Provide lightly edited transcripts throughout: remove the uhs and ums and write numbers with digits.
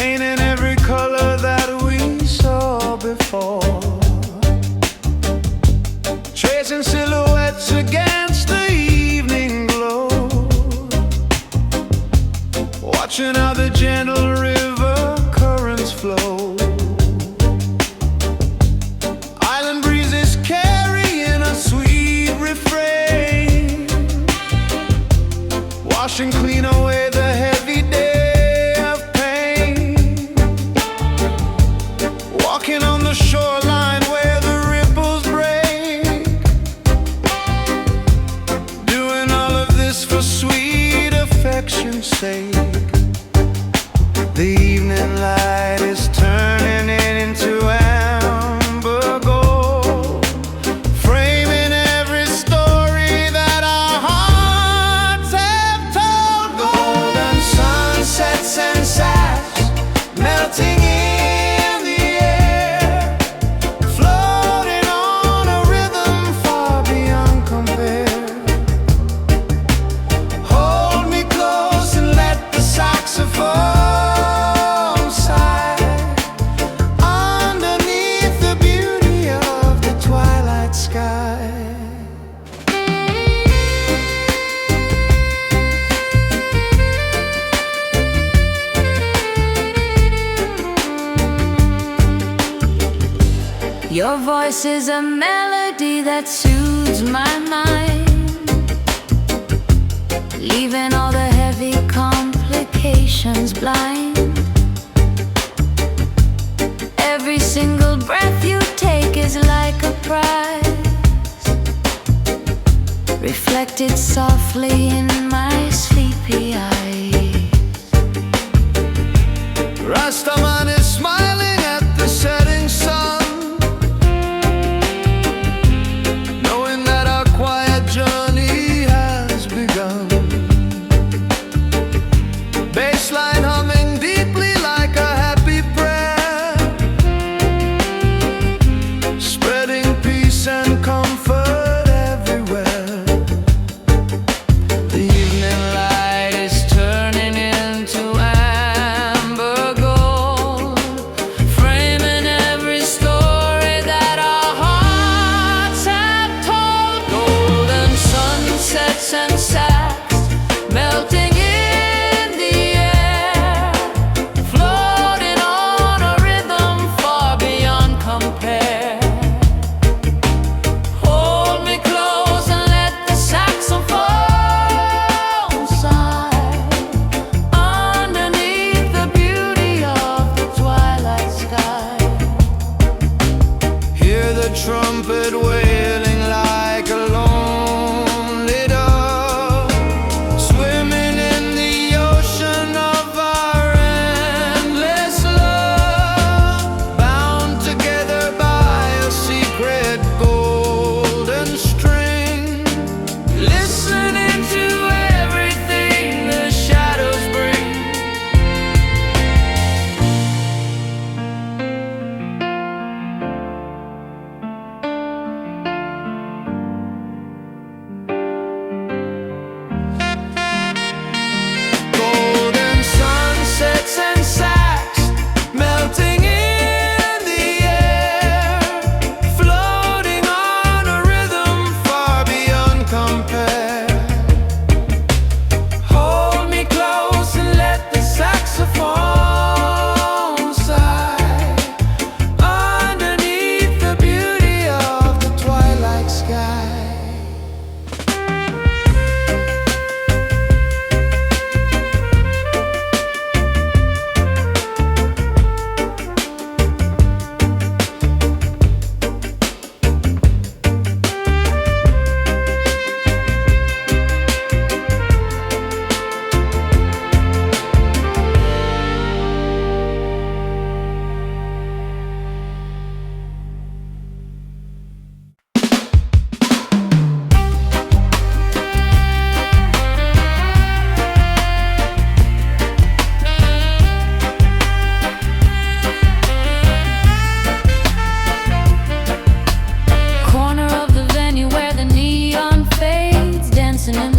painting every color that we saw before, tracing silhouettes against the evening glow, watching how the gentle river currents flow. Island breezes carrying a sweet refrain, washing clean away the heavy day of pain. Walking on the shoreline where the ripples break, doing all of this for sweet affection's sake. The evening light is turning it into amber gold, framing every story that our hearts have told. Golden sunsets and saps melting in the air, floating on a rhythm far beyond compare. Hold me close and let the saxophone Your voice is a melody that soothes my mind, leaving all the heavy complications blind. Every single breath you take is like a prize, reflected softly in my sleepy eyes. Rastaman is smiling at the setting sun, baseline humming deeply like a happy prayer, spreading peace and comfort everywhere. The evening light is turning into amber gold, framing every story that our hearts have told. Golden sunsets and saps melting trumpet wailing like a lonely dove, swimming in the ocean of our endless love, bound together by a secret golden string, listening to everything the shadows bring. And sax melting in the air, floating on a rhythm far beyond compare. Hold me close and let the saxophone sigh underneath the beauty of the twilight sky.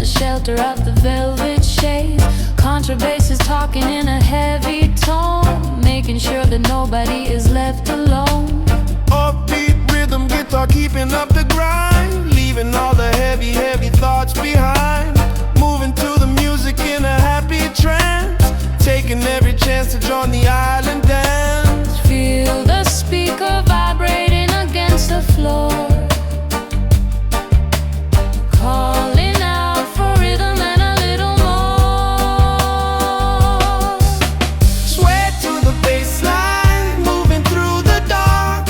shelter of the velvet shades. Contrabass is talking in a heavy tone. making sure that nobody is left alone. Upbeat rhythm guitar keeping up the grind, leaving all the heavy, heavy thoughts behind. Moving to the music in a happy trance, taking every chance to join the island dance. Feel the speaker vibrating against the floor, calling out for rhythm and a little more. Sway to the bass line, moving through the dark,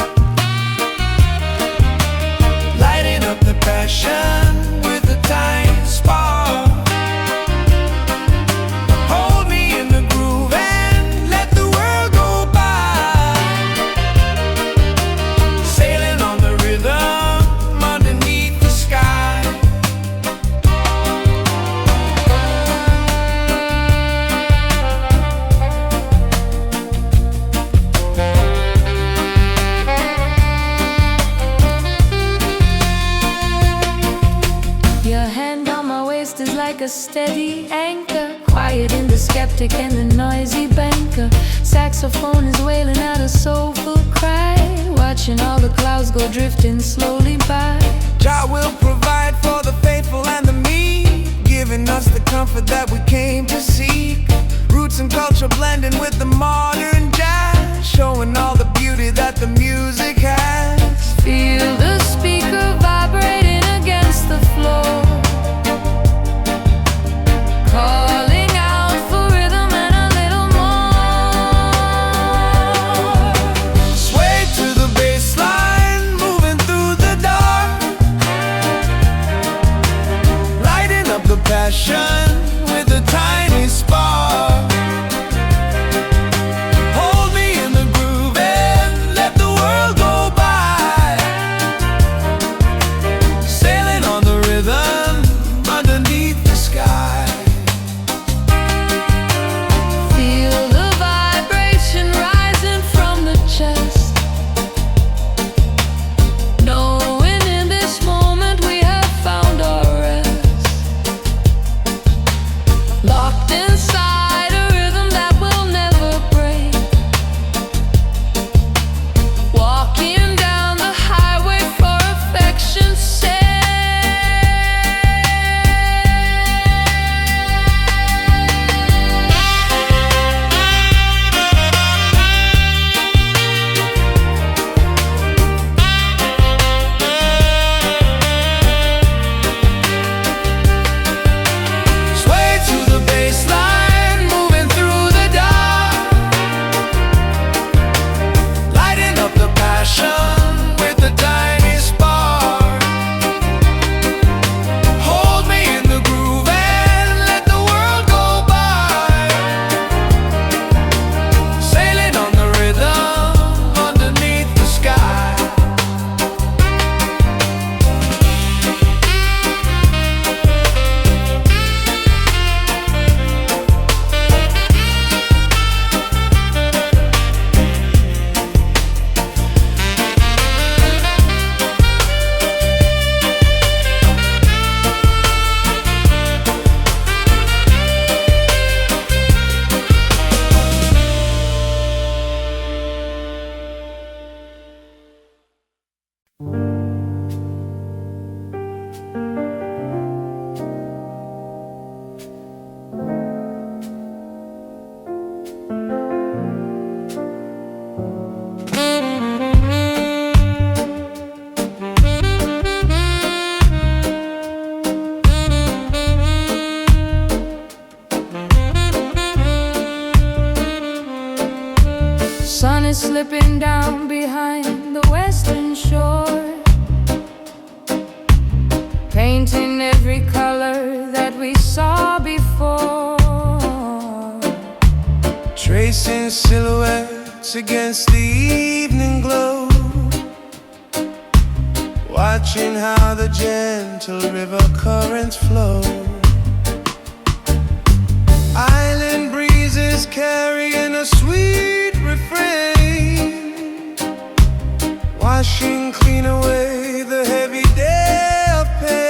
lighting up the passion with a tiny spark. Hold me in the groove and let the world go by, sailing on the rhythm underneath the sky. Your hand on my waist is like a steady anchor, quiet in the skeptic and the noisy banker. Saxophone is wailing out a soulful cry, watching all the clouds go drifting slowly by. Jah will provide for the faithful and the meek, giving us the comfort that we came to seek. Roots and culture blending with the modern jazz, showing all the beauty that the music has. Feel the speaker vibrating against the floor, calling out for rhythm and a little more. Sway to the bass line, moving through the dark, lighting up the passion with a tiny spark. Hold me in the groove and let the world go by, sailing on the rhythm underneath the sky. Feel the vibration rising from the chest, knowing in this moment we have found our rest, locked inside a rhythm that will never break, walking down the highway for affection's sake. Sway to the bass line, moving through the dark, lighting up the passion with a tiny spark. Hold me in the groove and let the world go by, sailing on the rhythm underneath the sky. Sun is slipping down behind the western shore, painting every color that we saw before, Tracing silhouettes against the evening glow, watching how the gentle river currents flow. Island breezes carrying a sweet refrain, washing clean away the heavy day of pain.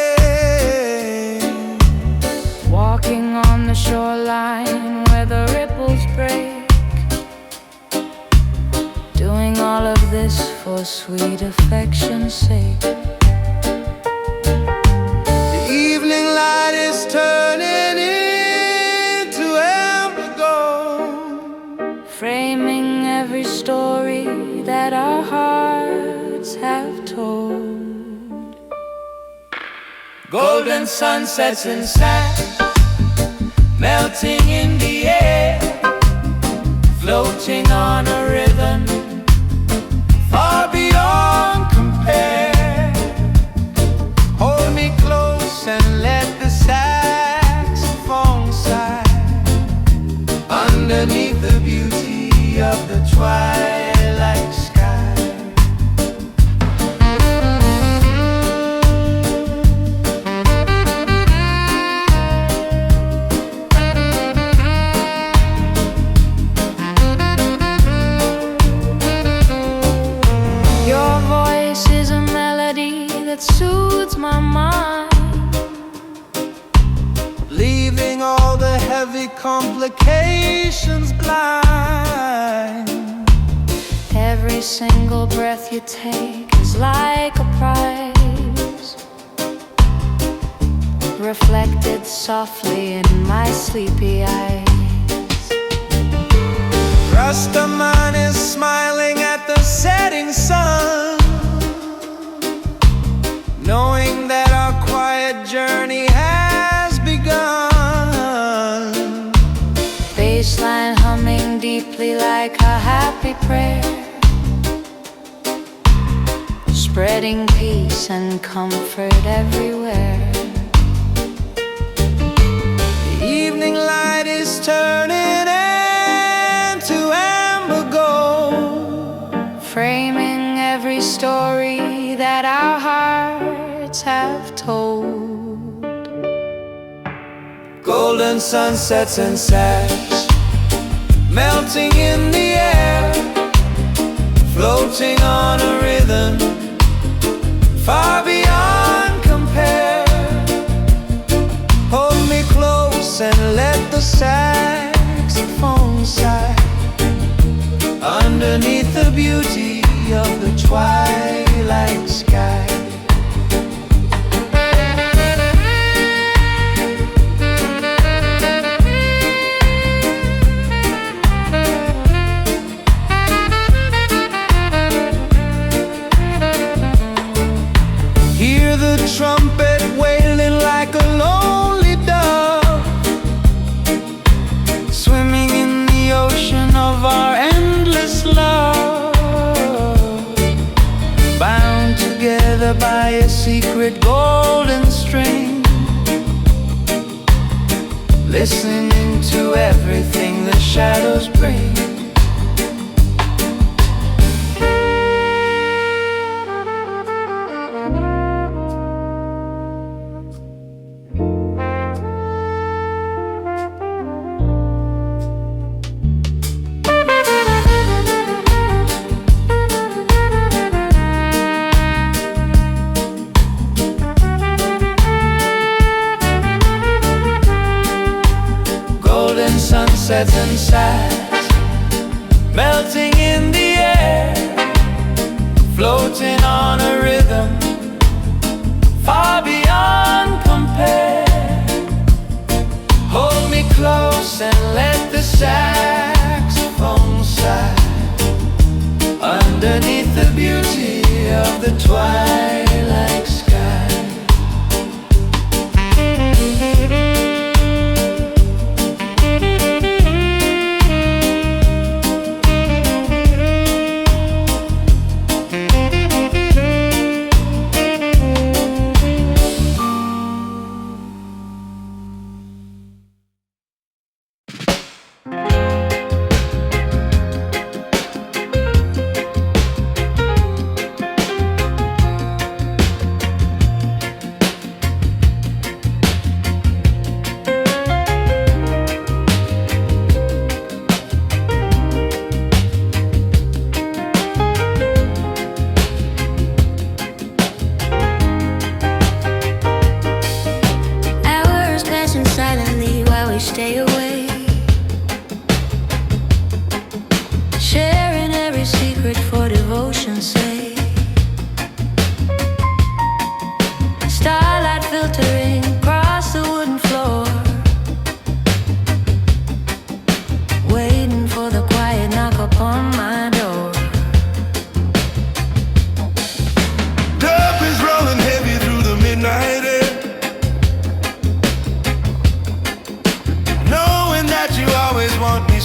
walking on the shoreline where the ripples break, for sweet affection's sake. The evening light is turning into amber gold, framing every story that our hearts have told. Golden sunsets and sand melting in the air, floating on a rhythm far beyond compare. Hold me close and let the saxophone sigh underneath the beauty of the twilight sky. Your voice is a melody that soothes my mind, Leaving all the heavy complications blind. every single breath you take is like a prize, reflected softly in my sleepy eyes. Rastaman is smiling at the setting sun, knowing that our quiet journey has begun. Bassline humming deeply like a happy prayer, spreading peace and comfort everywhere. The evening light is turning into amber gold, Framing every story that our hearts have told. golden sunsets and sash melting in the air, floating on a rhythm far beyond compare. Hold me close and let the saxophone sigh underneath the beauty of the twilight sky. Hear the trumpet wailing like a lonely dove, swimming in the ocean of our endless love, bound together by a secret golden string, listening to everything the shadows bring. Golden sunsets and sighs melting in the air, floating on a rhythm far beyond compare. Hold me close and let the saxophone sigh underneath the beauty of the twilight sky.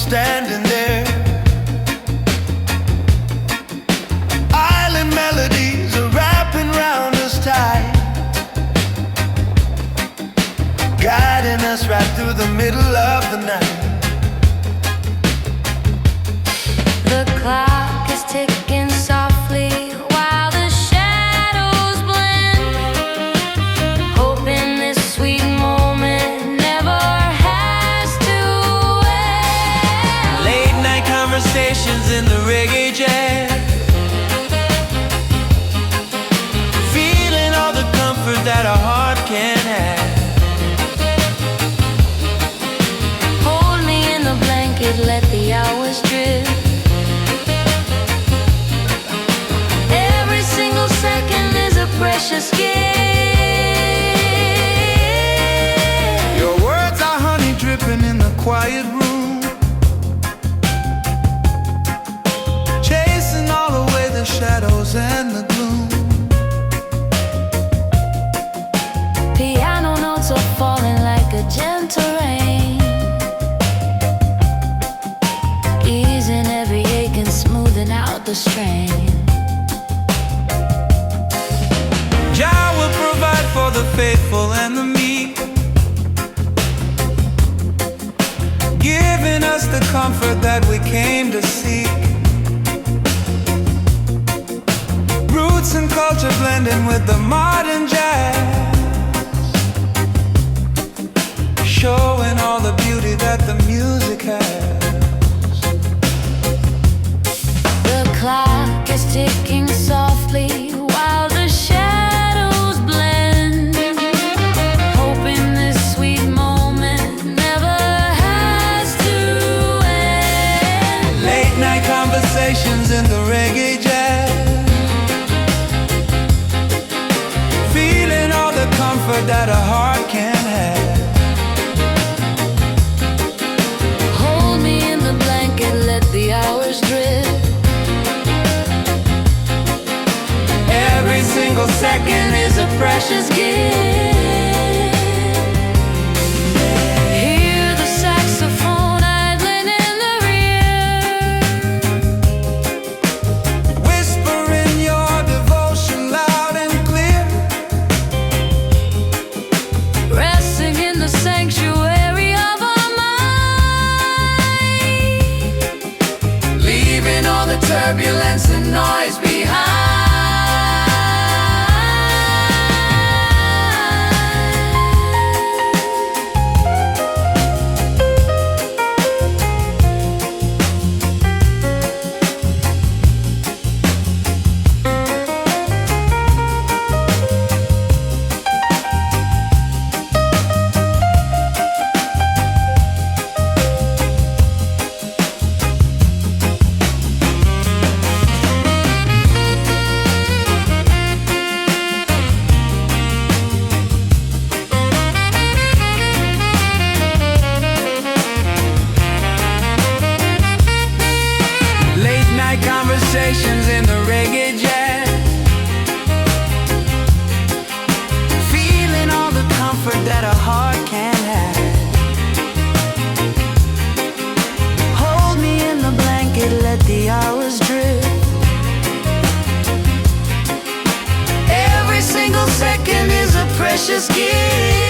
standing there. Island melodies are wrapping round us tight, guiding us right through the middle of the night. The clock is ticking softly while the shadows blend, hoping this sweet moment never has to end. Late night conversations in the reggae jazz, feeling all the comfort that a heart can have. Hold me in the blanket, let the hours drift. Every single second is a precious gift. Your words are honey dripping in the quiet room, chasing all away the shadows and the gloom. Piano notes are falling like a gentle rain, easing every ache and smoothing out the strain. Jah will provide for the faithful and the meek, giving us the comfort that we came to seek. Roots and culture blending with the modern jazz, showing all the beauty that the music has. The clock is ticking softly while the shadows blend, hoping this sweet moment never has to end. Late night conversations in the reggae jazz, feeling all the comfort that a heart can have. Hold me in the blanket, let the hours drift. Every single second is a precious gift. Hear the saxophone idling in the rear, Whispering your devotion loud and clear, resting in the sanctuary of our mind, leaving all the turbulence and noise behind. Conversations in the reggae jazz, feeling all the comfort that a heart can have. Hold me in the blanket, let the hours drift. Every single second is a precious gift.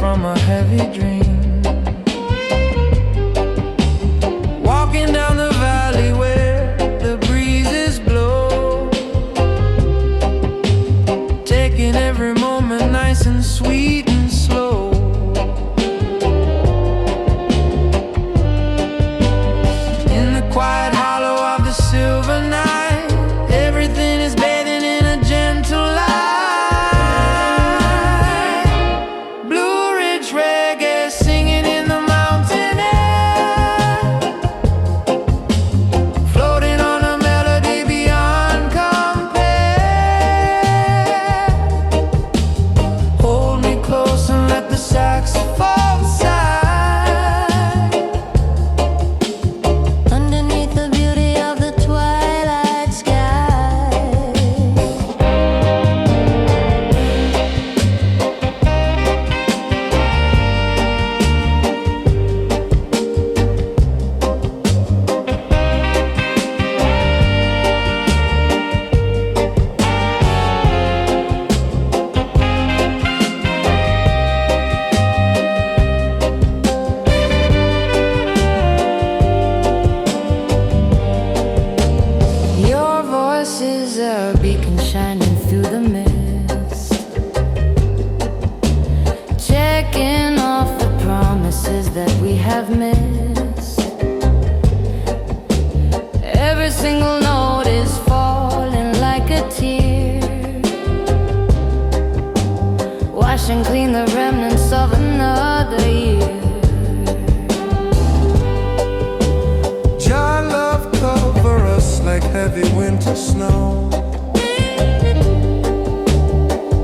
from a heavy dream. Walking down the valley where the breezes blow, taking every moment nice and sweet and slow. In the quiet hollow of the silver night, everything is bathing in a gentle light. Blue Ridge reggae singing in the mountain air, floating on a melody beyond compare. Hold me close and let the saxophone sigh, Underneath the beauty of the twilight sky. Your voice is a beacon shining through the mist, checking off the promises that we have missed. Every single note is falling like a tear, washing clean the remnants of another year. Your love cover us like heavy winter snow,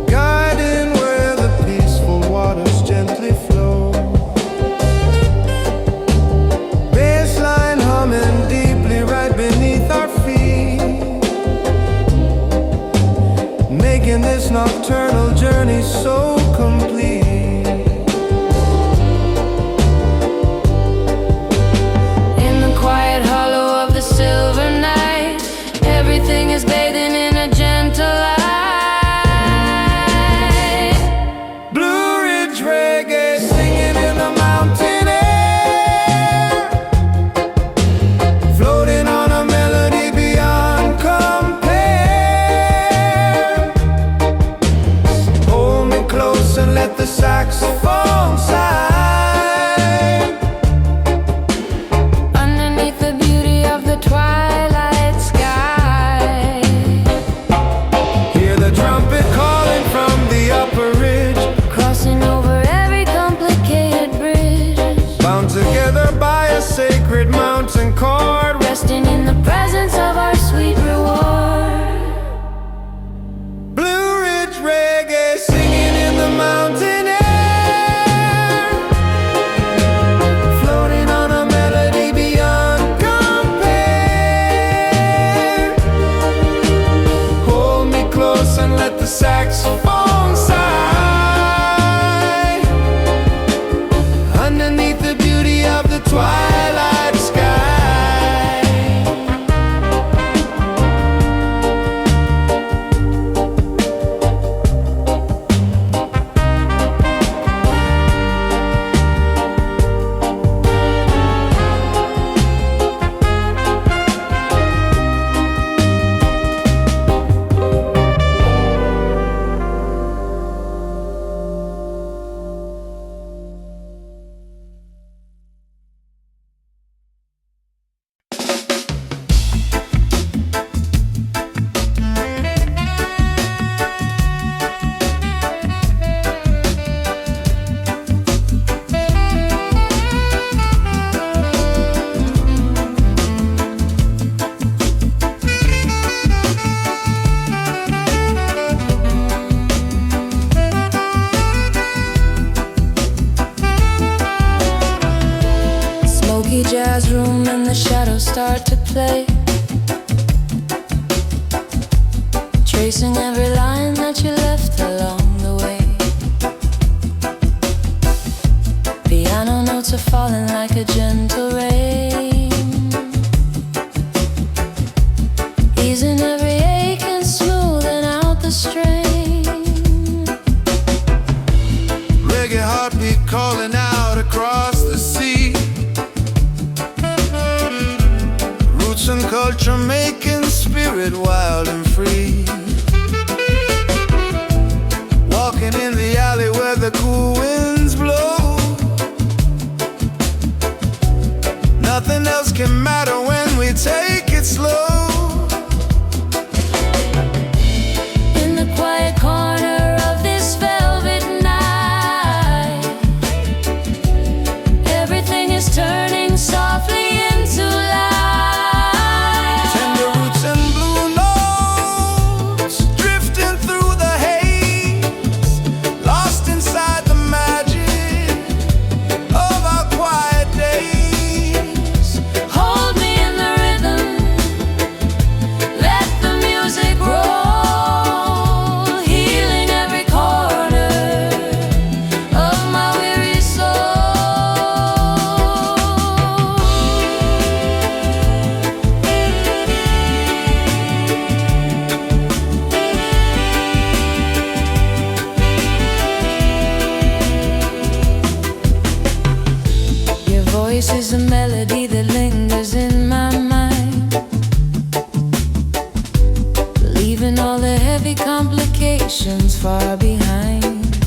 guiding where the peaceful waters gently flow. Bassline humming deeply right beneath our feet, making this nocturnal journey so complete. In the quiet hollow of the silver night, everything is bathing in a gentle light. Blue Ridge reggae singing in the mountain air, floating on a melody beyond compare. Hold me close and let the saxophone sigh, Underneath the beauty of the twilight sky. hear the trumpet calling from the upper ridge, Crossing over every complicated bridge, bound together by a sacred mountain cord. resting in the presence of our sweet reward. Blue Ridge reggae singing in the mountain air, floating on a melody beyond compare. Hold me close and let the saxophone sigh, underneath the beauty of the twilight sky. Jazz room and the shadows start to play, tracing every line that you left along the way. Piano notes are falling like a gentle rain, easing every ache and smoothing out the strain. Reggae heartbeat Walking in the alley where the cool winds blow. Nothing else can matter when we take it slow. In the quiet corner of this velvet night, everything is turning softly into light. Tender roots and blue notes drifting through the haze, lost inside the magic of our quiet days. Hold me in the rhythm, let the music roll, healing every corner of my weary soul. Your voice is a melody that lingers in my mind, leaving all the heavy complications far behind.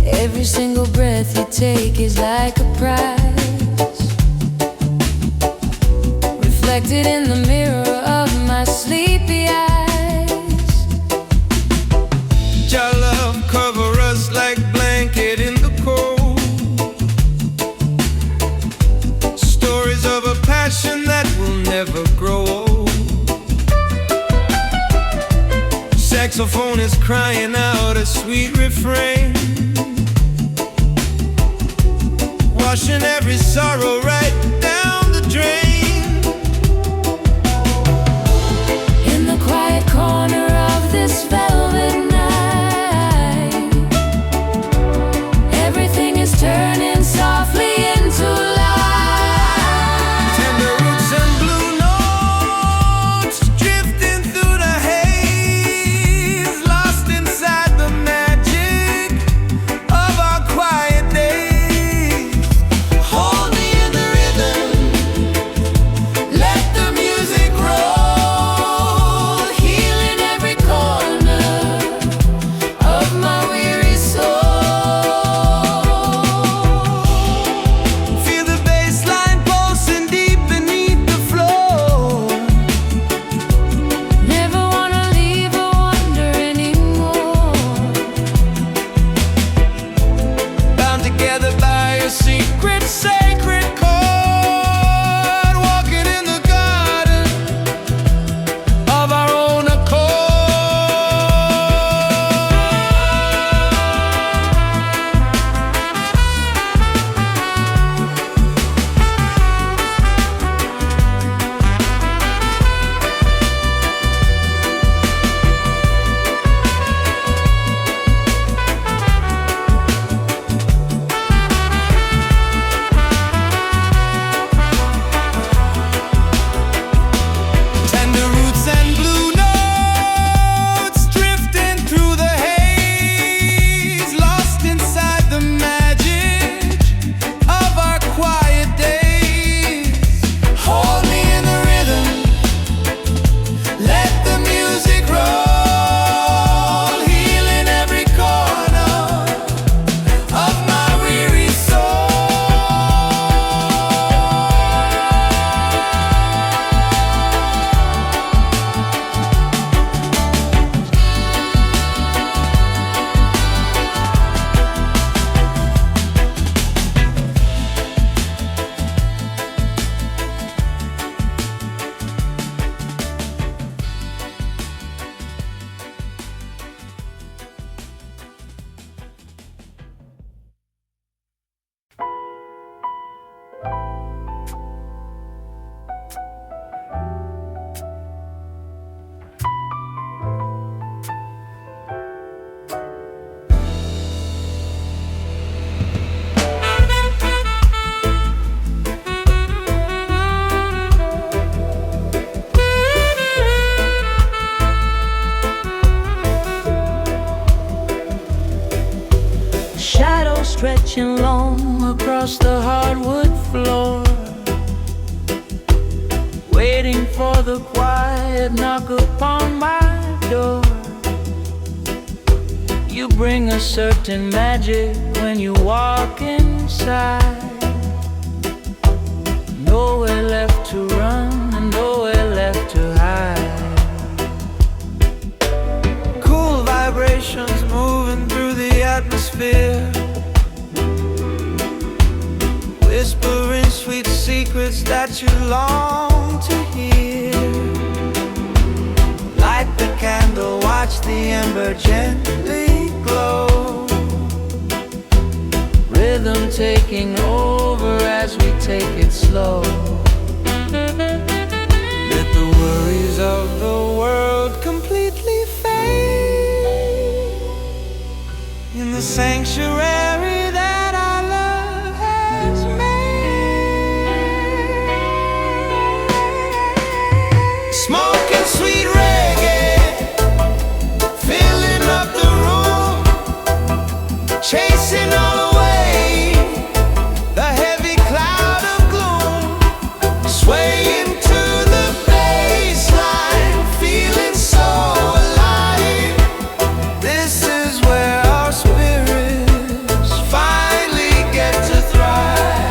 Every single breath you take is like a prize, reflected in the mirror of my sleepy eyes. Your love cover us like blanket in the cold. Stories of a passion that will never grow old. Saxophone is crying out a sweet refrain, washing every sorrow right down the drain. In the quiet corner of this velvet night, everything is turning softly into light. Tender roots and blue notes drifting through the haze, lost inside the magic of our quiet days. Hold me in the rhythm, let the music roll, Healing every corner of my weary soul. feel the bass line pulsing deep beneath the floor. Never wanna leave or wonder anymore. Bound together by a secret, sacred chord, walking in the garden of our own Tender roots and blue notes drifting through the haze, lost inside the magic of our quiet days. Hold me in the rhythm, let the music roll, healing every corner of my weary soul. Shadows stretching long across the hardwood floor, waiting for the quiet knock upon my door. You bring a certain magic when you walk inside. Nowhere left to run and nowhere left to hide. Cool vibrations moving through the atmosphere, whispering sweet secrets that you long to hear. Light the candle, watch the ember gently glow. Rhythm taking over as we take it slow. Let the worries of the world completely fade in the sanctuary that our love has made. Smoking sweet reggae, filling up the room, chasing all away the heavy cloud of gloom, swaying to the bassline, feeling so alive. This is where our spirits finally get to thrive.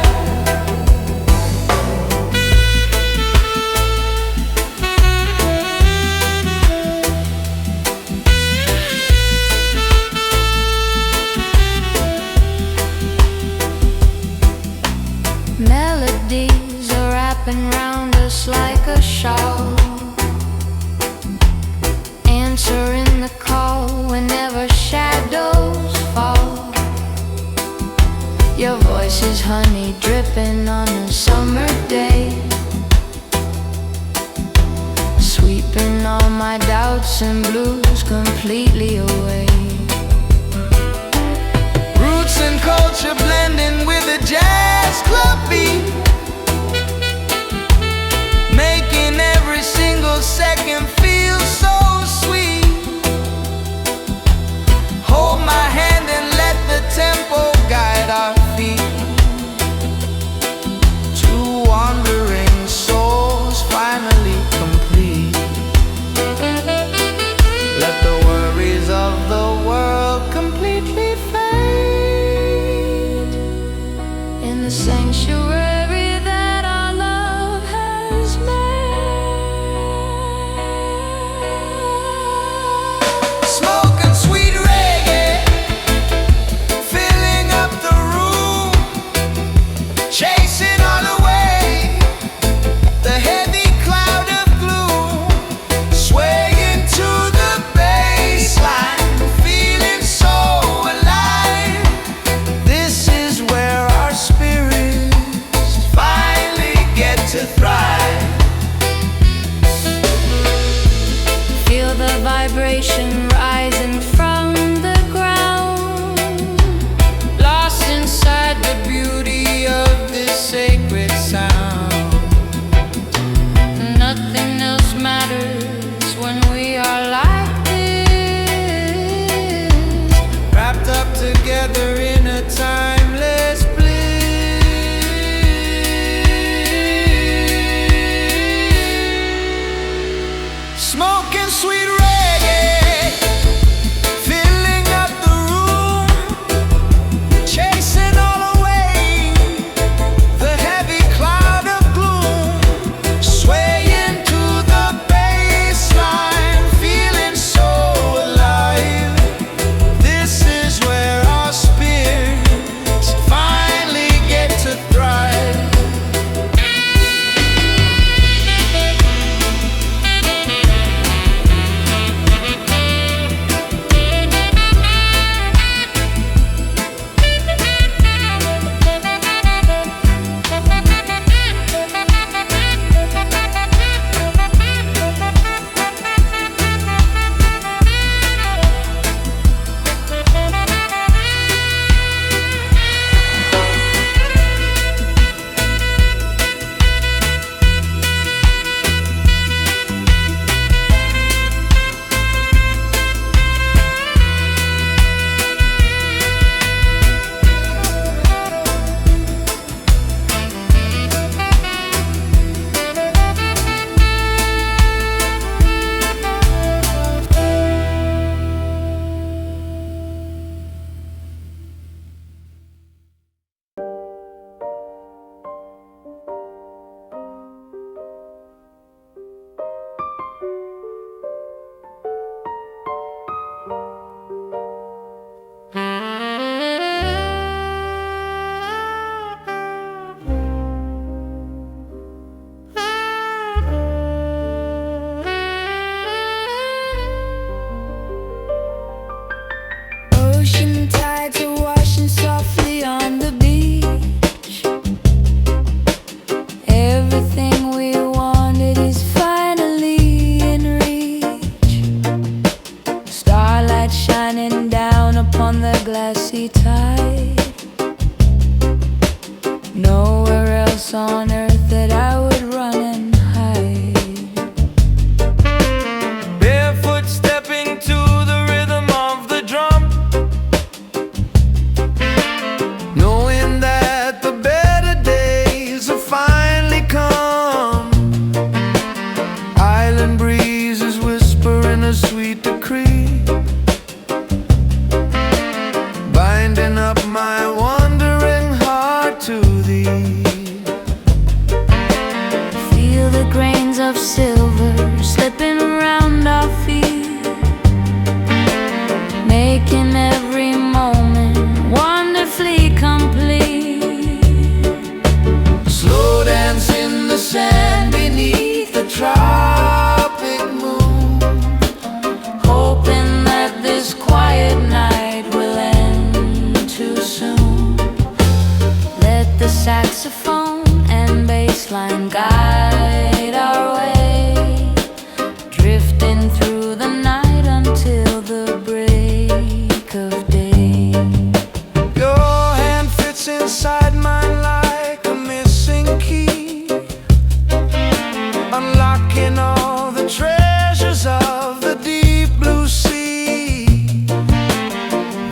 Melodies are wrapping round us like a shawl, answering the call whenever shadows fall. Your voice is honey dripping on a summer day, sweeping all my doubts and blues completely away. Roots and culture blending with a jazz club beat, making every single second feel so sweet. Hold my hand and let the tempo guide our feet. Two wandering souls finally complete. Let the worries of the ocean tides are washing softly on the beach. Everything we wanted is finally in reach. Starlight shining down upon the glassy tide. Nowhere else on earth that I would run and hide. Barefoot stepping to the rhythm of the drum, knowing that the better days have finally come. Island breezes whispering a sweet decree, binding up my wandering heart to thee. Feel the grains of silver slipping around our feet, making every moment wonderfully complete. Slow dance in the sand beneath the tropic moon, Hoping that this quiet night will end too soon. Let the saxophone and bass line guide our way, drifting through the night until the break of day. your hand fits inside mine like a missing key, unlocking all the treasures of the deep blue sea.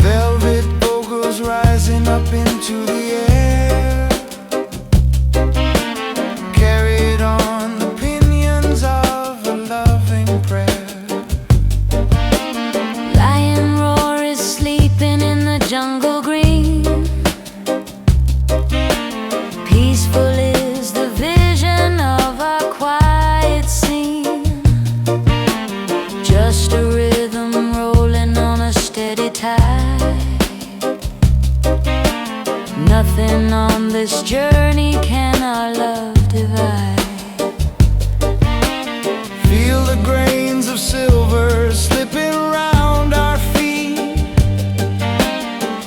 Velvet vocals rising up into the air, carried on the pinions of a loving prayer. Lion roar is sleeping in the jungle green. Peaceful is the vision of our quiet scene. Just a rhythm rolling on a steady tide. Nothing on this journey can our love divide. Feel the grains of silver slipping round our feet,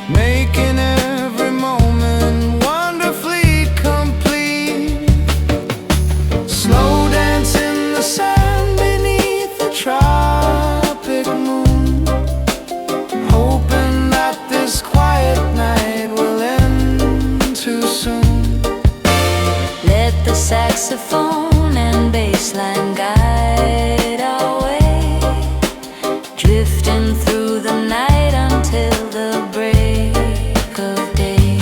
making every moment wonderfully complete. Slow dance in the sand beneath the tropic moon, hoping that this quiet night will end too soon. Let the saxophone and bass line guide our way, drifting through the night until the break of day.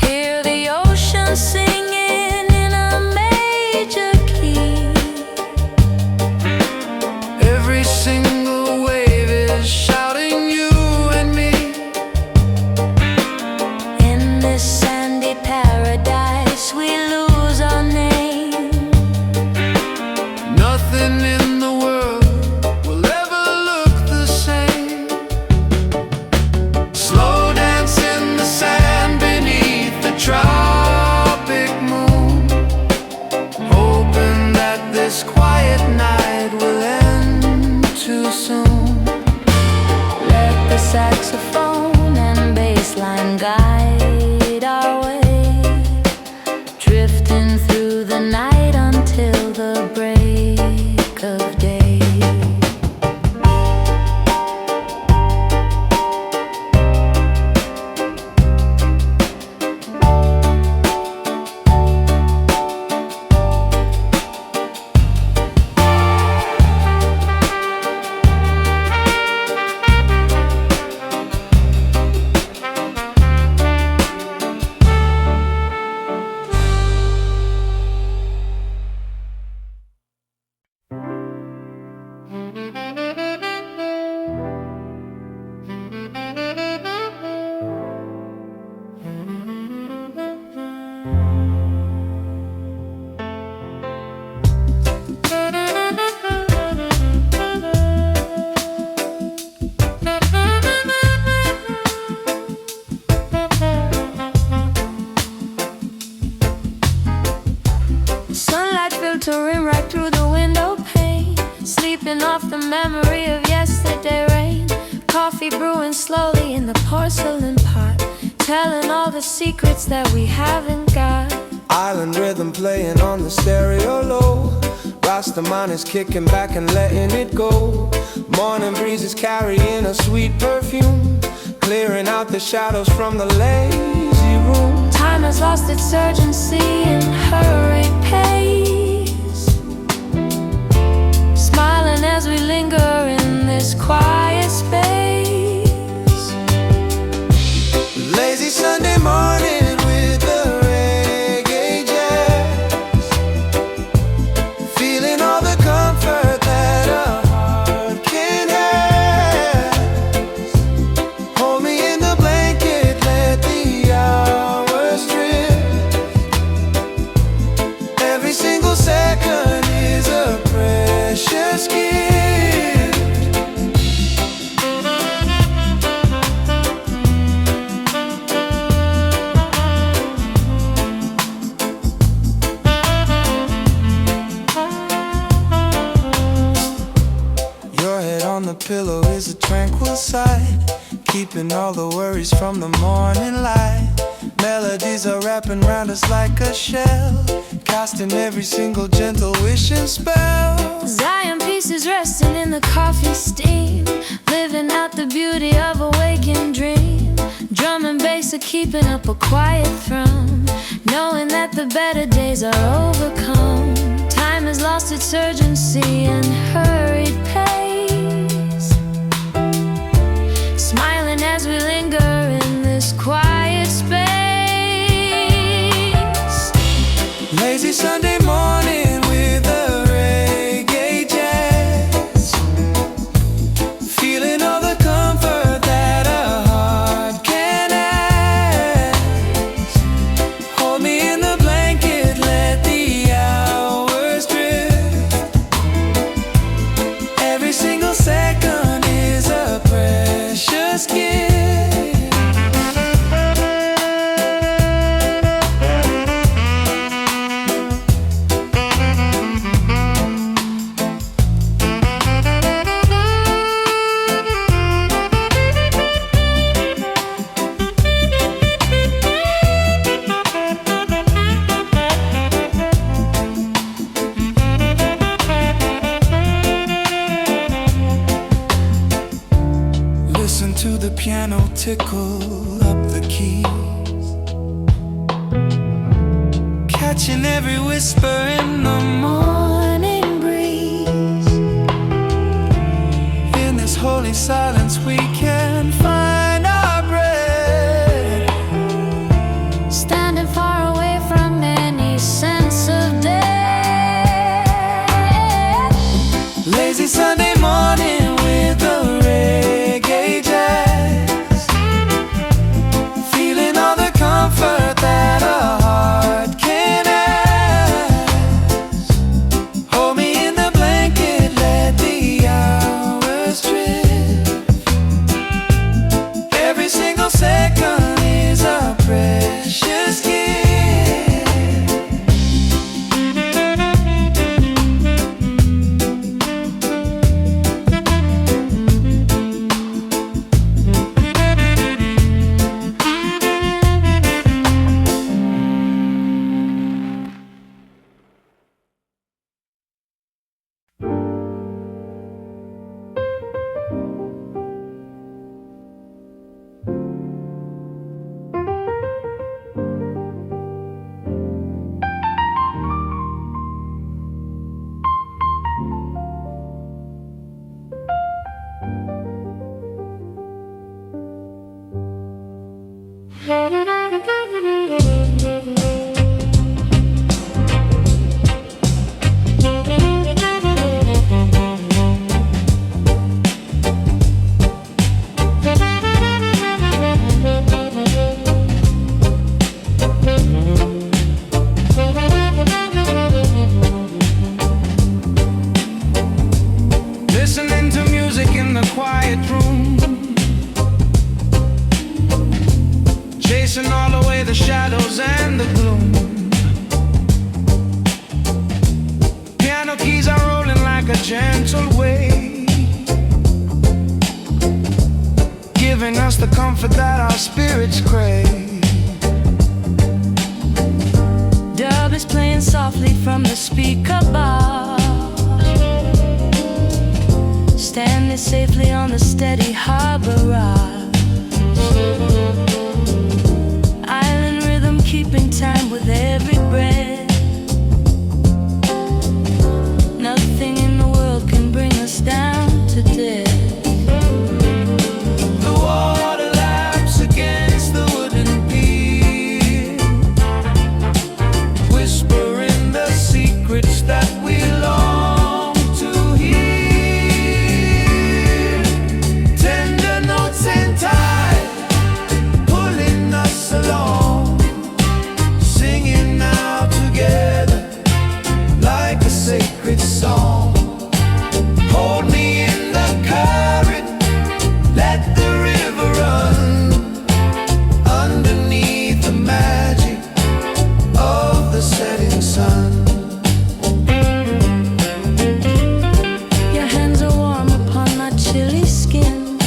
Hear the ocean singing in a major key. Every single wave is shouting you and me. In this sandy paradise we lose our name. Nothing in the world will ever look the same. Slow dance in the sand beneath the tropic moon, hoping that this quiet night will end too soon. Let the saxophone and bass line guide our way, off the memory of yesterday rain. Coffee brewing slowly in the porcelain pot, telling all the secrets that we haven't got. Island rhythm playing on the stereo low. Rastaman is kicking back and letting it go. Morning breezes carrying a sweet perfume, clearing out the shadows from the lazy room. Time has lost its urgency and hurried pace, smiling as we linger in this quiet space. Lazy Sunday morning with the reggae jazz, feeling all the comfort that a heart can have. Hold me in the blanket, let the hours drift. Every single second is a precious gift. On the pillow is a tranquil sight, keeping all the worries from the morning light. Melodies are wrapping round us like a shell, casting every single gentle wish and spell. Zion pieces resting in the coffee steam, living out the beauty of a waking dream. Drum and bass are keeping up a quiet thrum, knowing that the better days are overcome. Time has lost its urgency and hurried pace, smiling as we linger in this quiet space. Lazy Sunday morning with the reggae jazz, feeling all the comfort that a heart can ask. Hold me in the blanket, let the hours drift. Every single second is a precious gift. Listen to the piano tickle up the keys, catching every whisper in the morning breeze. In this holy silence we can find our breath, Standing far away from any sense of death. Lazy Sunday morning with the reggae jazz, feeling all the comfort that a heart can ask. Hold me in the blanket, let the hours drift. Every single second is a precious gift. comfort that our spirits crave. Dub is playing softly from the speaker bar, standing safely on the steady harbor rise. Island rhythm keeping time with every breath. Nothing in the world can bring us down to death. The water laps against the wooden pier, whispering the secrets that we long to hear. Tender notes and tide pulling us along, singing now together like a sacred song. Hold me in the current, let the river run, underneath the magic of the setting sun. Your hands are warm upon my chilly skin,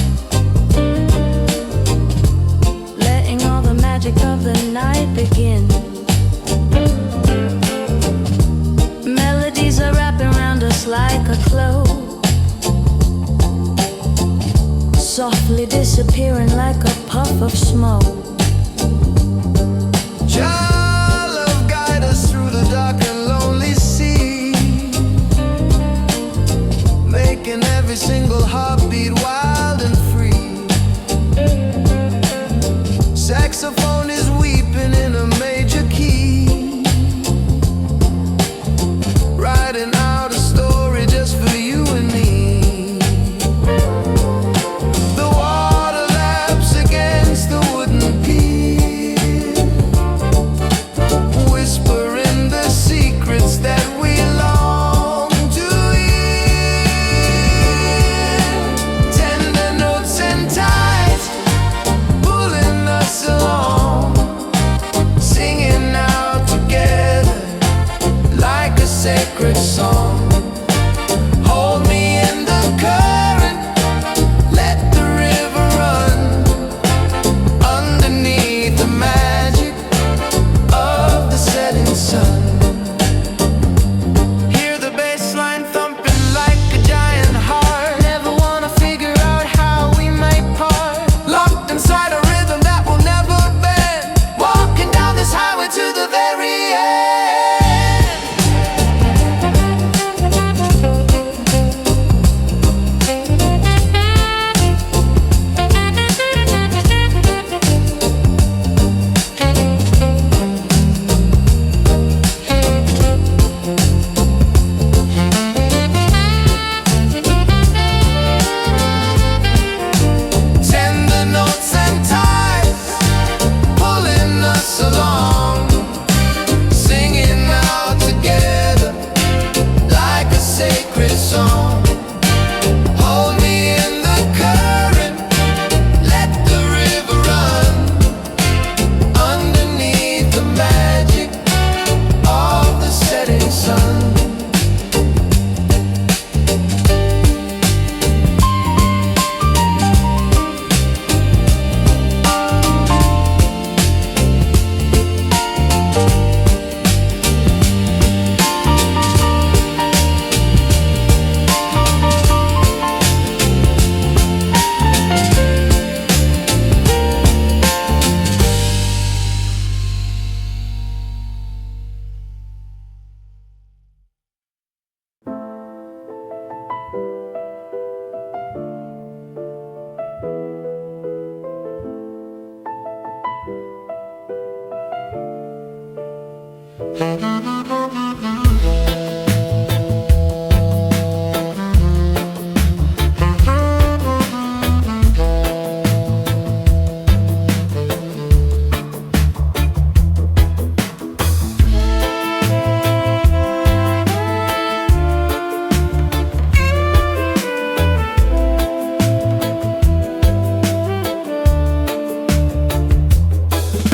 letting all the magic of the night begin. Melodies are wrapping around us like a cloak, softly disappearing like a puff of smoke. Child love, guide us through the dark and lonely sea, making every single heartbeat wild and free. Saxophone is weeping in a major key, writing out a story just for you and me. The water laps against the wooden pier, whispering the secrets that we long to hear. Tender notes and tides pulling us along, singing out together like a sacred song. Hold me in the current, let the river run, underneath the magic of the setting sun. Hear the bass line thumping like a giant heart. Never wanna figure out how we might part, locked inside a rhythm that will never bend, walking down this highway to the very end. Tender notes and tides pulling us along, singing out together like a sacred song. Hold me in the current, let the river run, underneath the magic of the setting sun.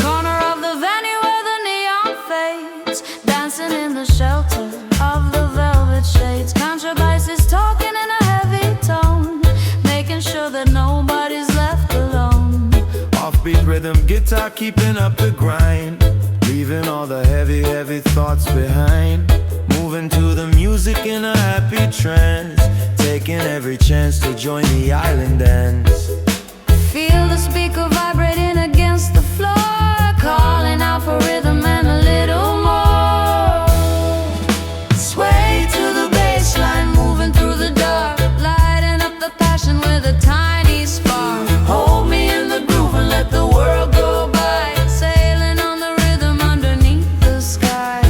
Corner of the venue where the neon fades, dancing guitar keeping up the grind, leaving all the heavy, heavy thoughts behind. Moving to the music in a happy trance, taking every chance to join the island dance. Feel the speaker vibrating against the floor, calling out for rhythm and a little more. Sway to the bass line, moving through the dark, lighting up the passion with a tiny spark. Hold me in the groove and let the world go by, sailing on the rhythm underneath the sky.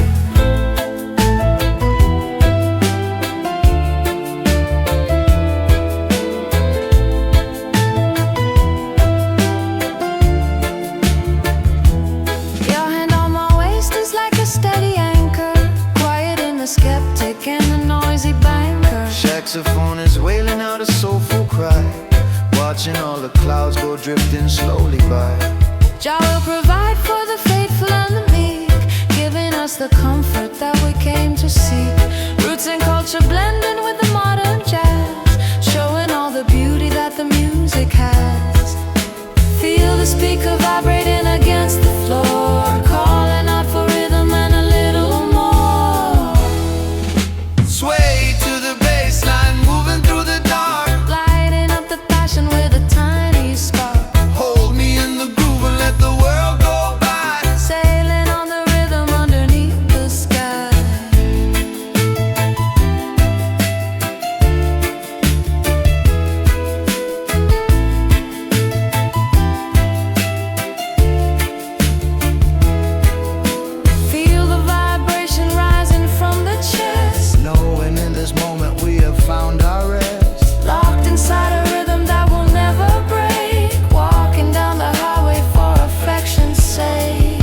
Your hand on my waist is like a steady anchor, quiet in the skeptic and the noisy banker. Saxophone is wailing out a soulful cry, watching all the clouds go drifting slowly by. Jah will provide for the faithful and the meek, giving us the comfort that we came to seek. Roots and culture blending with the modern jazz, showing all the beauty that the music has. Feel the speaker vibrating against the floor, calling out for rhythm and a little more. Sway to the bass line, moving through the dark, Lighting up the passion with a tiny spark. hold me in the groove and let the world go by. Sailing on the rhythm underneath the sky. Feel the vibration rising from the chest, Knowing in this moment we have found our rest. locked inside a rhythm that will never break, walking down the highway for affection's sake.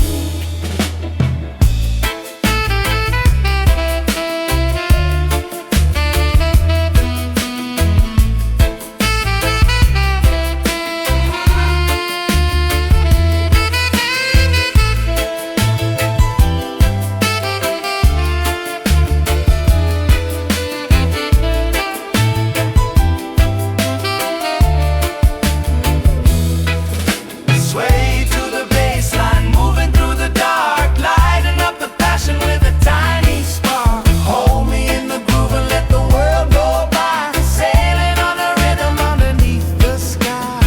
Sway to the bass line, moving through the dark, lighting up the passion with a tiny spark. Hold me in the groove and let the world go by, sailing on a rhythm underneath the sky.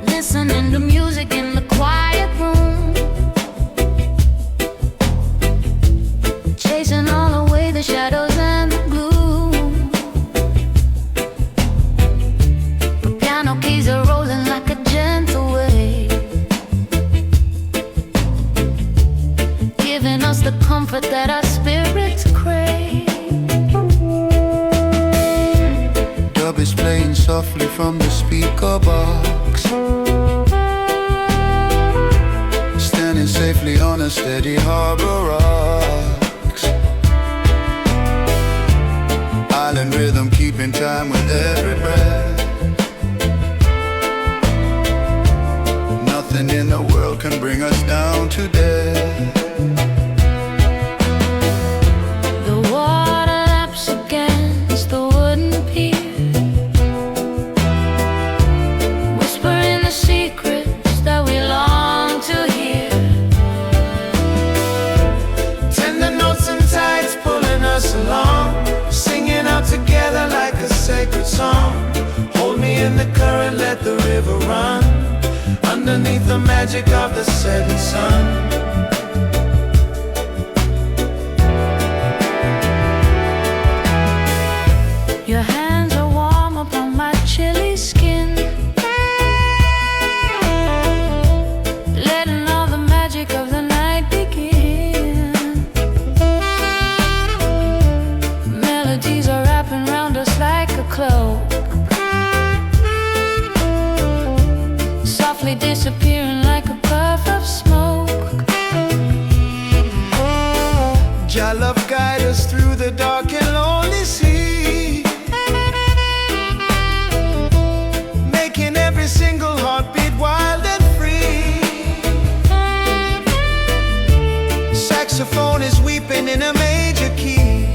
Listening to music in the quiet room, chasing all away the shadows and the gloom. The piano keys are rolling like a gentle wave, giving us the comfort that our spirits crave. Dub is playing softly from the speaker box, standing safely on a steady harbor rocks. Island rhythm keeping time with every breath. Nothing in the world can bring us down to death. The water laps against the wooden pier, whispering the secrets that we long to hear. Tender notes and tides pulling us along, singing out together like a sacred song. Hold me in the current, let the river run, underneath the magic of the setting sun. Your hands are warm upon my chilly skin, slowly disappearing like a puff of smoke. Jah love guide us through the dark and lonely sea, making every single heartbeat wild and free. Saxophone is weeping in a major key,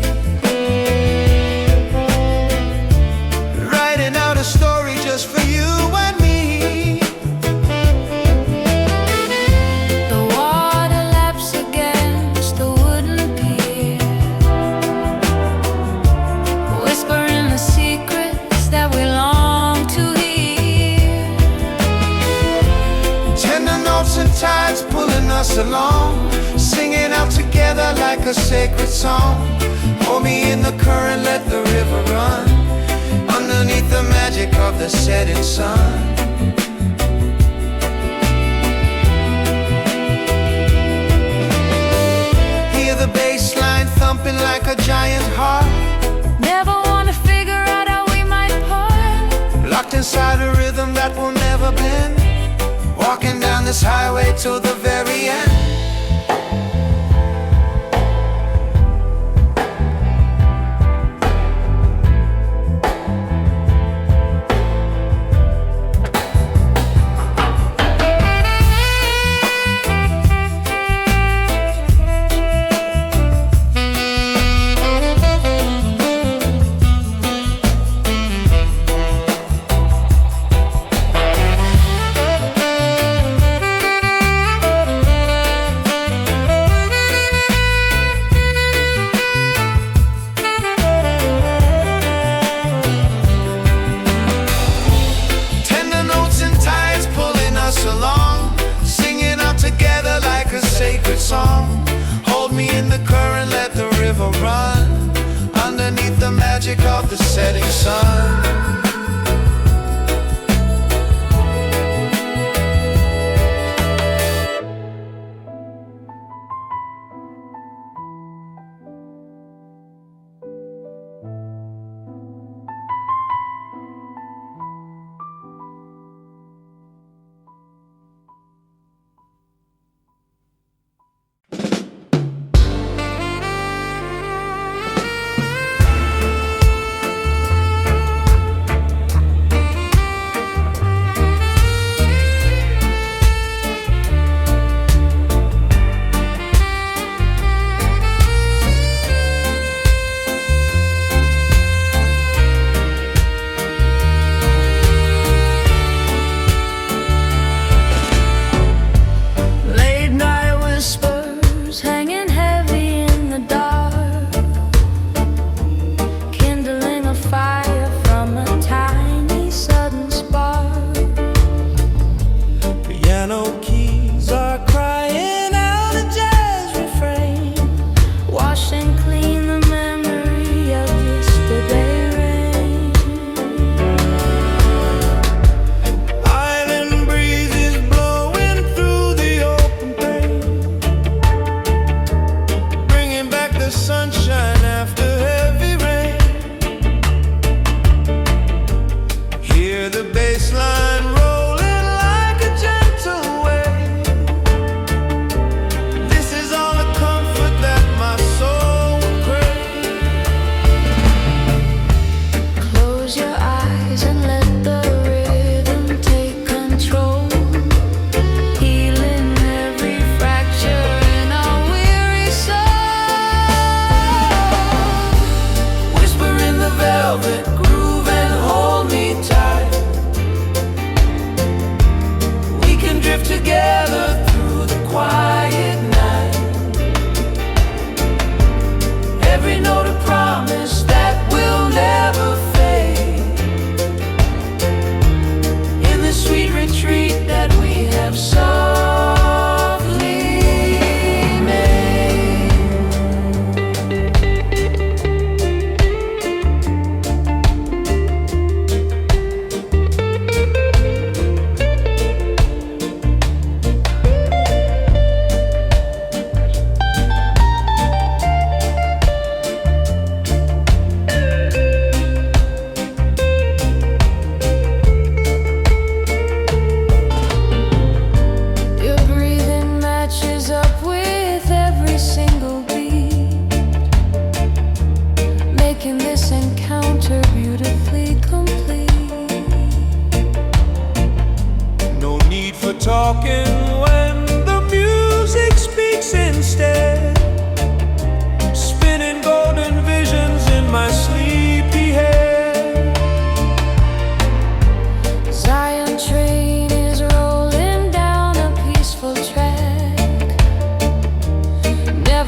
writing out a story just for you and me. The water laps against the wooden pier, whispering the secrets that we long to hear. Tender notes and tides pulling us along, singing out together like a sacred song. Hold me in the current, let the river run, underneath the magic of the setting sun. Hear the bass line thumping like a giant heart, Never wanna figure out how we might part. locked inside a rhythm that will never bend, walking down this highway till the very end. Along, singing out together like a sacred song. Hold me in the current, let the river run, underneath the magic of the setting sun.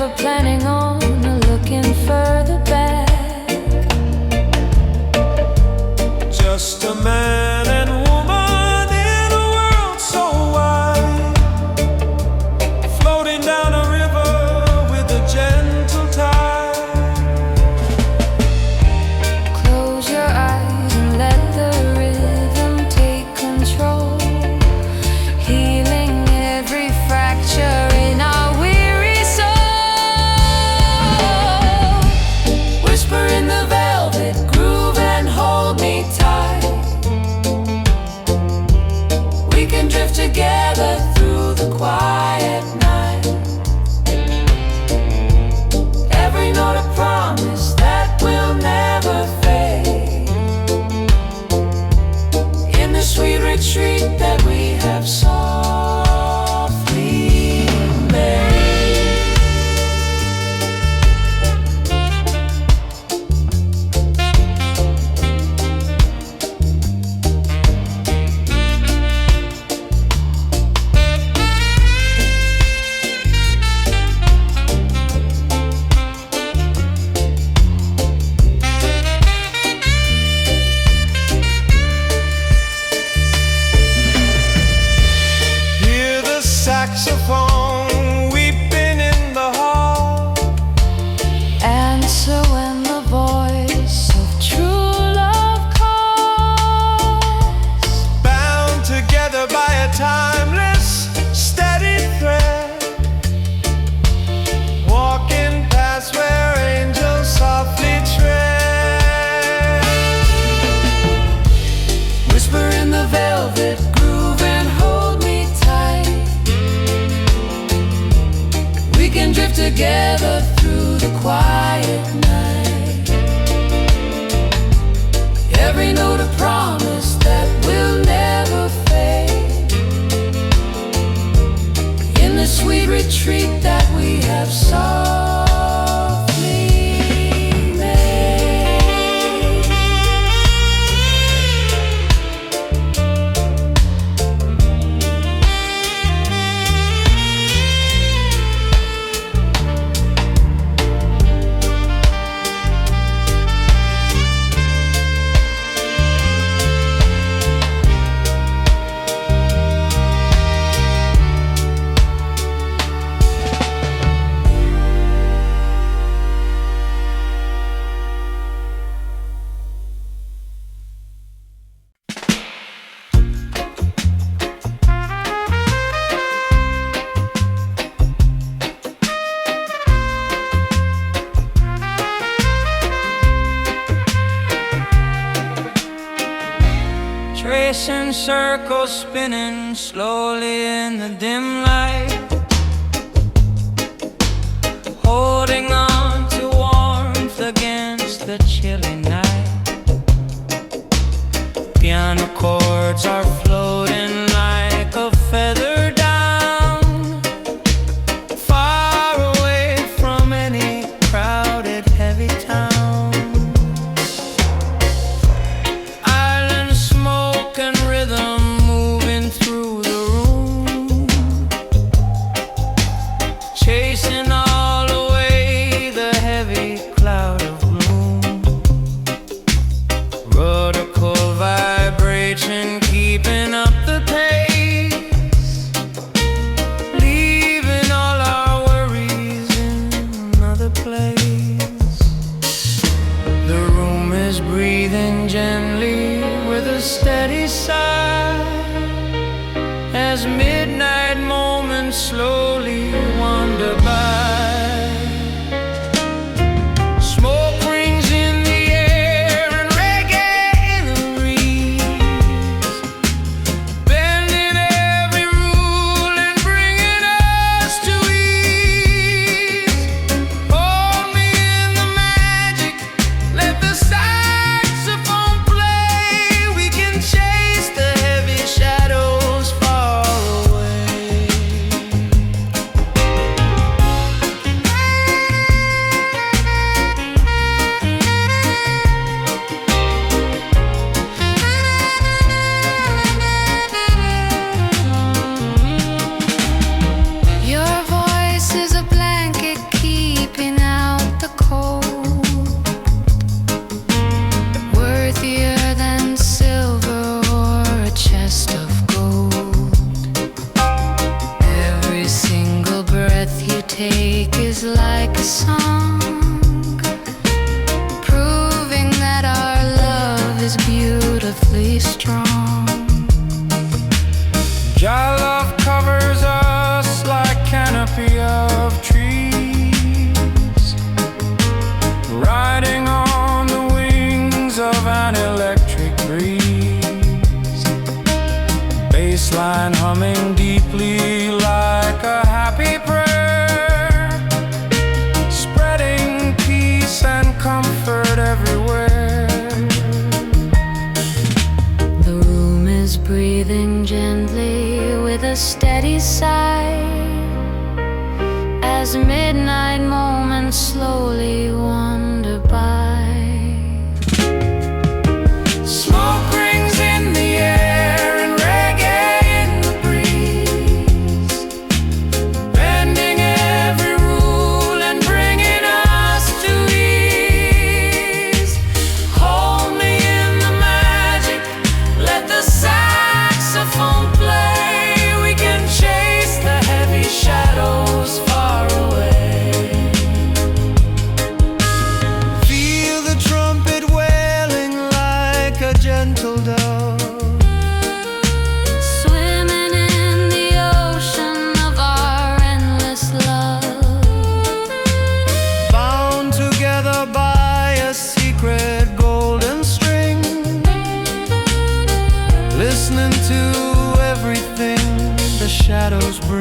never planning on looking further back. Just a man and woman in a world so wide, floating down a river with a gentle tide. Close your eyes and let the rhythm take control, healing every fracture in our weary soul. Whisper in the velvet groove and hold me tight. We can drift together through the quiet night. Every note a promise that will never fade. In the sweet retreat that we have softly made. Hear the saxophone weeping in the hall. Answer when the voice of true love calls. Bound together by a timeless, steady thread, walking past where angels softly tread. Whisper in the velvet groove and hold me tight. We can drift together through the quiet night. Every note a promise that will never fade. In the sweet retreat that we have softly made. Tracing circles, spinning slowly in the dim light, holding on to warmth against the chilly night. Piano chords are floating like a feather down, far away from any crowded, heavy town. Island smoke and rhythm moving through the room, chasing all away the heavy cloud of gloom. Radical vibration keeping up the make is like a song, proving that our love is beautifully strong. Your love covers us like canopy of trees, riding on the wings of an electric breeze, bassline humming deeply like a happy prayer, spreading peace and comfort everywhere. The room is breathing gently with a steady sigh, as midnight moments slowly wander by. Smoke rings in the air and reggae in the breeze, bending every rule and bringing us to ease. Hold me in the magic, let the saxophone play. We can chase the heavy shadows far away. Feel the trumpet wailing like a gentle dove, Swimming in the ocean of our endless love, bound together by a secret golden string, listening to everything the shadows bring.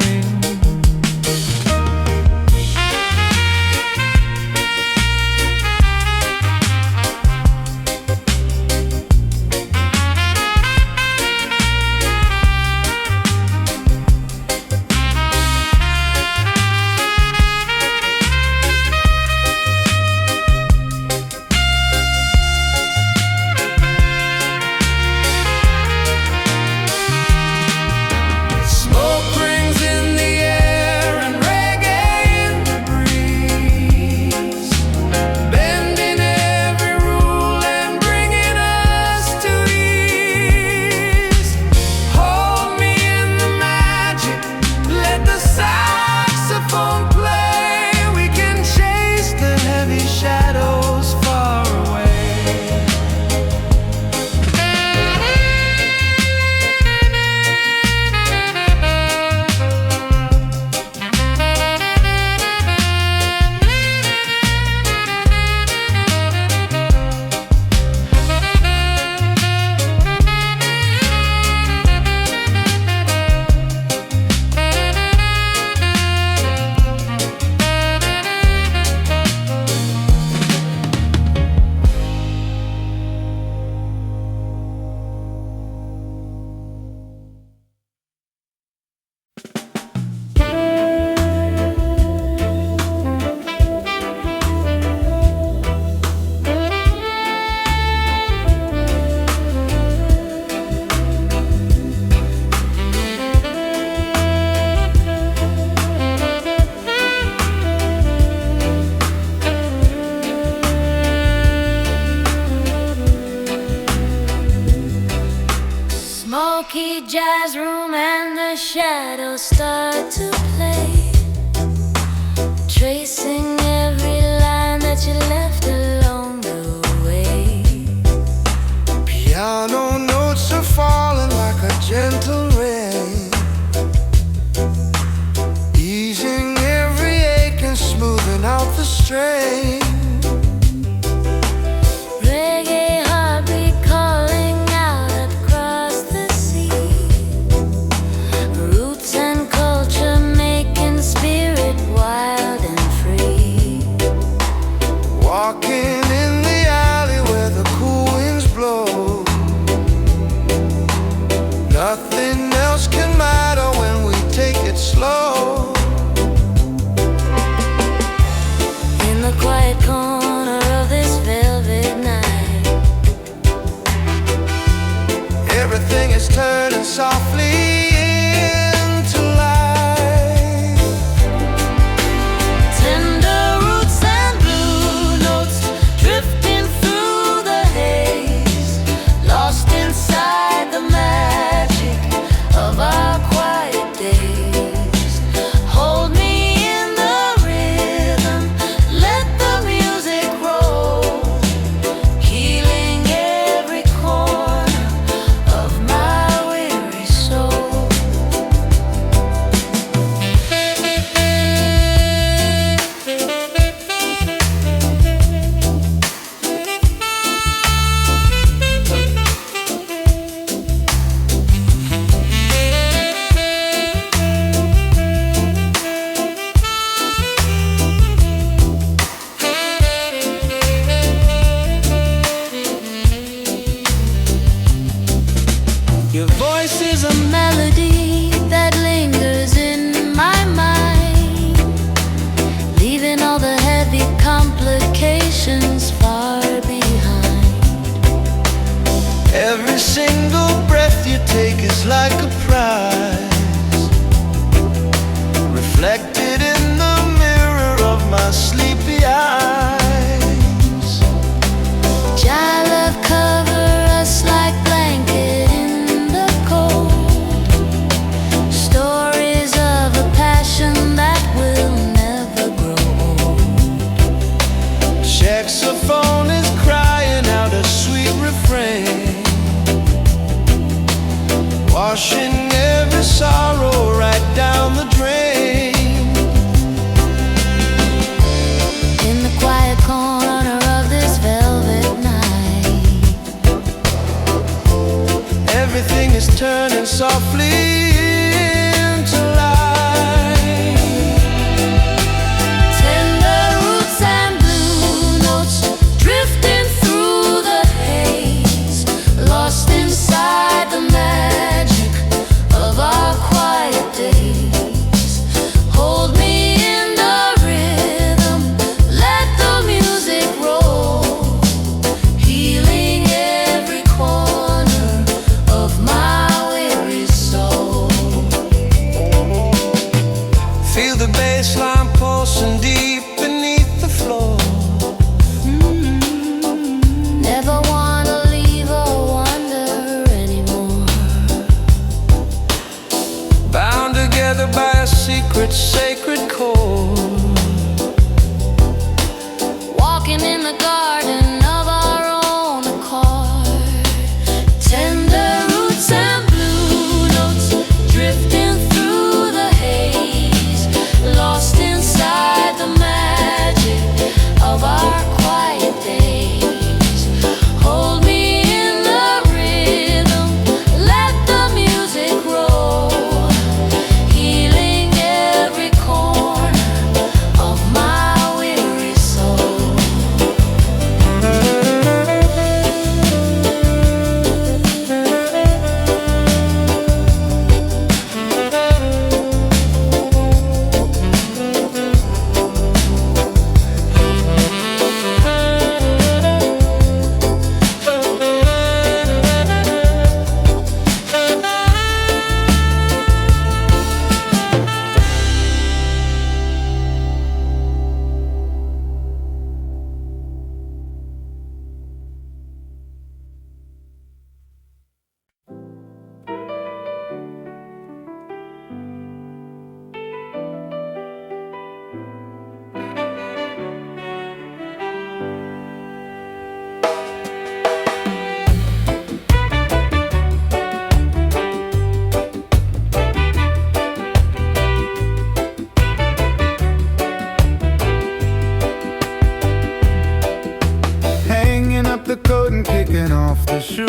Smoke rings in the air and reggae in the breeze, bending every rule and bringing us to ease. Hold me in the magic, let the saxophone play. We can chase the heavy shadows far away. smoky jazz room and the shadows start to play, tracing every line that you left along the way. Piano notes are falling like a gentle rain, easing every ache and smoothing out the strain. Reggae heartbeat calling out across the sea, roots and culture making spirit wild and free. Walking in the alley where the cool winds blow, nothing else can matter when we take it slow. In the quiet single breath you take is like a prize, reflected in the mirror of my sleepy eyes. Child love cover us like blanket in the cold. Stories of a passion that will never grow old. Saxophone is crying out a sweet refrain, washing every sorrow right down the drain. In the quiet corner of this velvet night, everything is turning softly into light. tender roots and blue notes drifting through the haze, lost inside the magic of our quiet days. Hold me in the rhythm, let the music roll, healing every corner of my weary soul. Feel the bass line pulsing deep beneath the floor. Never wanna leave or wonder anymore. Bound together by a secret, sacred core. Walking in the garden of our own accord. Tender roots and blue notes drifting through the haze, lost inside the magic of our quiet days. Hold me in the rhythm, let the music roll, healing every corner of my weary soul. Hanging up the coat and kicking off the shoes.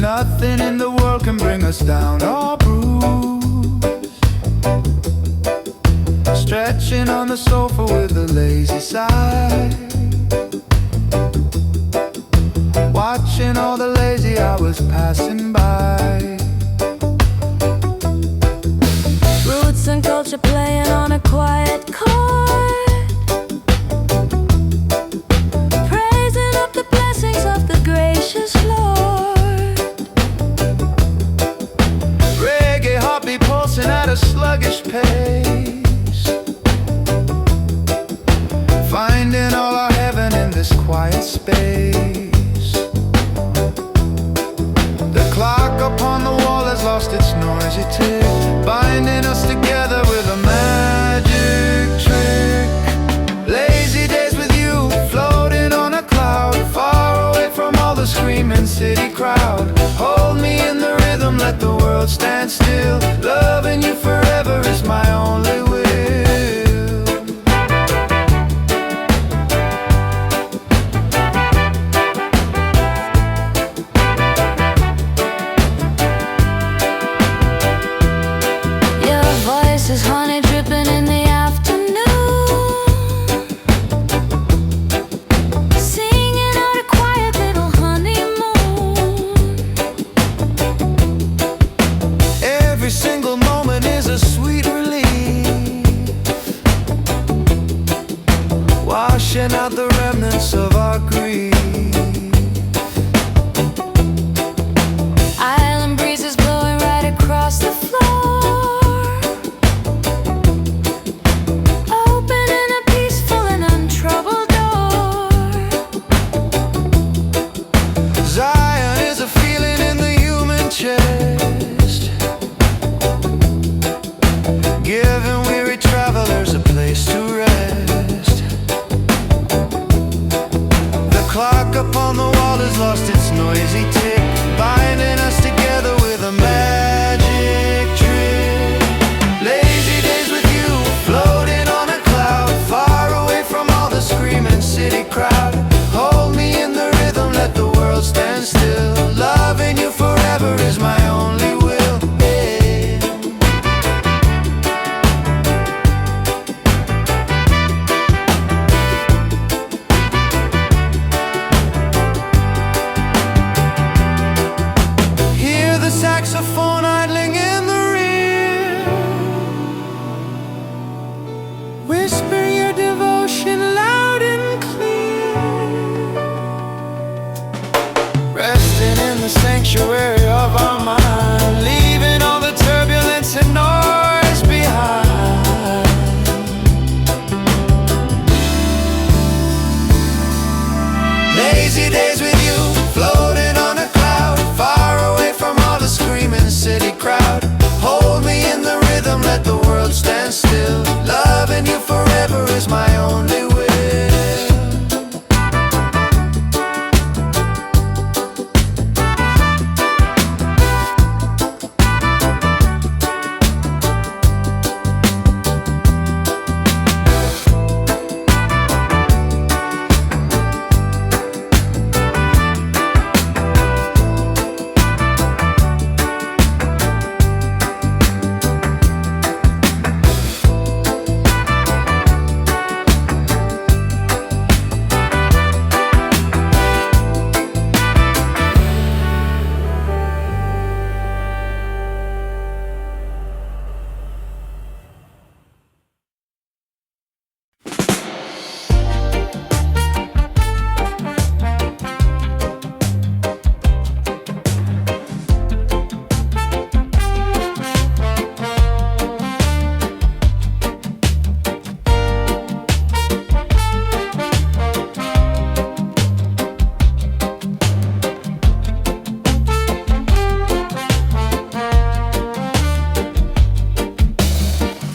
Nothing in the world can bring us down or bruise. Stretching on the sofa with a lazy sigh, watching all the lazy hours passing by. Roots and culture playing on a quiet chord, praising up the blessings of the gracious Lord. Reggae heartbeat pulsing at a sluggish pace, finding all our heaven in this quiet space. The clock upon the wall has lost its noisy tick, binding us together with a magic trick. Lazy days with you, floating on a cloud, far away from all the screaming city crowd. Hold me in the rhythm, let the world stand still. Loving you forever is my only will. Your voice is honey dripping in the afternoon, singing out a quiet little honeymoon. Every single moment is a sweet relief, washing out the remnants of our grief. give and weary travelers a place to rest. The clock upon the wall has lost its noisy tick, binding us together with a magic trick. Lazy days with you, floating on a cloud, far away from all the screaming city crowd. Hold me in the rhythm, let the world stand still. Loving you forever is my only will. Yeah. Hear the saxophone idling in the rear, whisper your devotion loud and clear. Resting in the sanctuary of our mind, leaving all the turbulence and noise behind. Lazy days with you, floating on a cloud, far away from all the screaming city crowd. Hold me in the rhythm, let the world stand still. Loving you forever is my only will.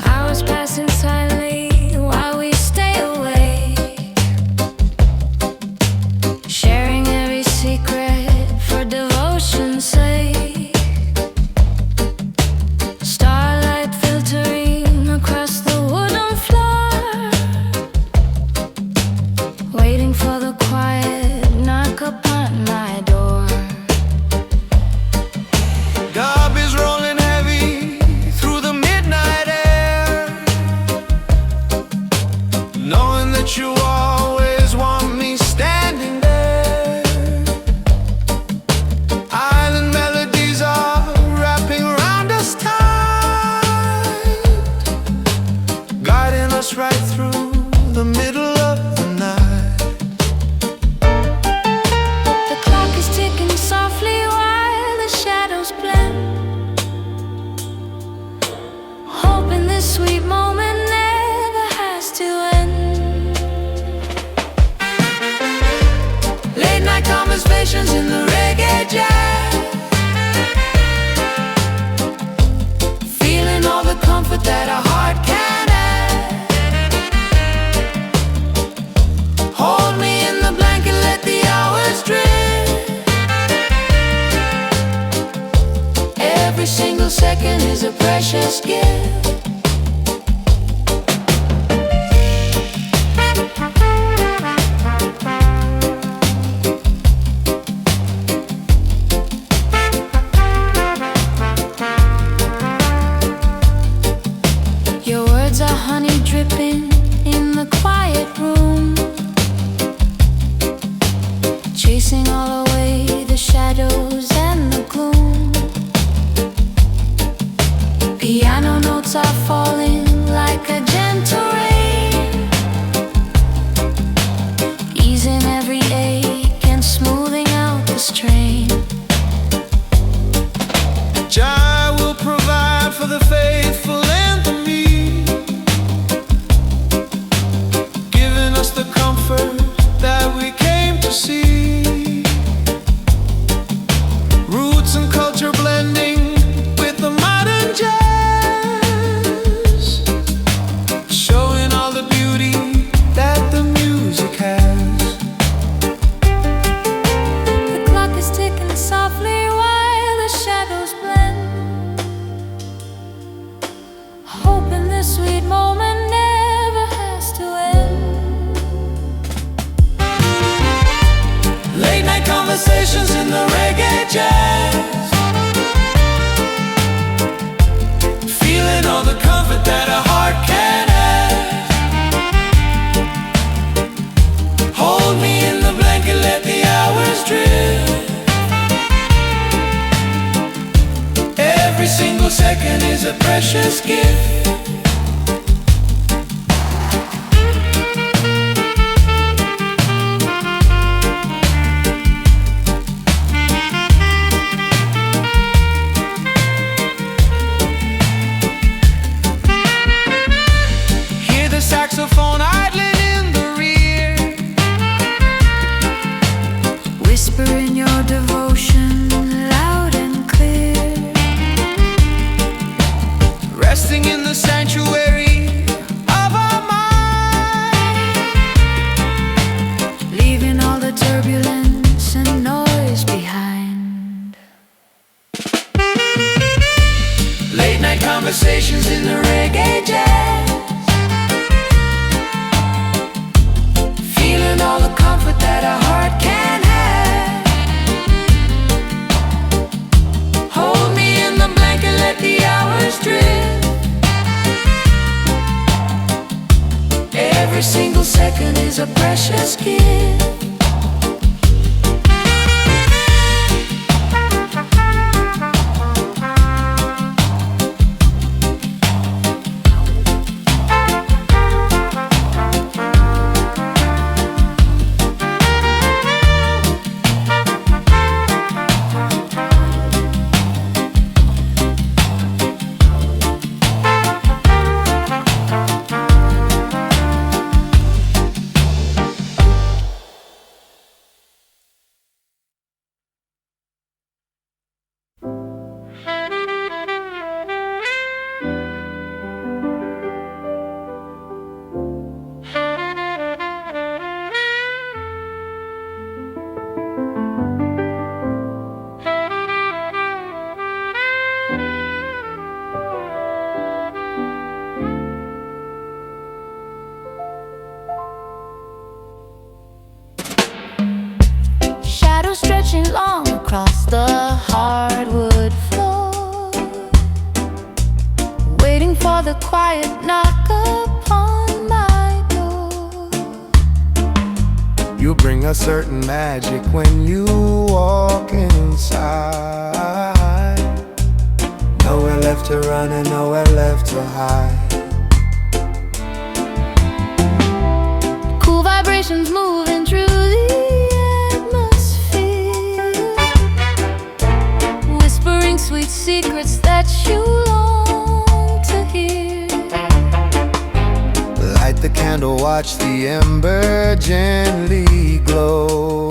Hours passing silently while we stay awake, sharing every secret for devotion's sake. Starlight filtering across the wooden floor, waiting for the quiet knock upon my door. Dub is rolling heavy through the midnight air, knowing that you always want me standing there. Island melodies are wrapping around us tight, guiding us right through the middle of the night. The clock is ticking softly while the shadows blend, hoping this sweet moment never has to end. Late night conversations in the reggae jazz, feeling all the comfort that a heart can add. Hold me in the blanket, let the hours drift. Every single second is a precious gift. Your words are honey dripping in the quiet room, chasing all away the shadows and the gloom. Piano notes are falling like a gentle rain, easing every ache and smoothing out the strain. Jah will provide for the faithful and the meek, giving us the comfort that we came to see. Roots and culture blending with the modern jazz, hoping this sweet moment never has to end. Late night conversations in the reggae jazz, feeling all the comfort that a heart can have. Hold me in the blanket, let the hours drift. Every single second is a precious gift. Hear the saxophone idling in the rear, Whisper in your devotion loud and clear, resting in the sanctuary of our mind, leaving all the turbulence and noise behind. late night conversations in the reggae jazz, feeling all the comfort that a heart can have. Hold me in the blanket, let the hours drift. Every single second is a precious gift. Shadows stretching long across the hardwood floor, waiting for the quiet knock upon my door. You bring a certain magic when you walk inside. Nowhere left to run and nowhere left to hide. Cool vibrations moving through the atmosphere, whispering sweet secrets that you long to hear. Light the candle, watch the ember gently glow.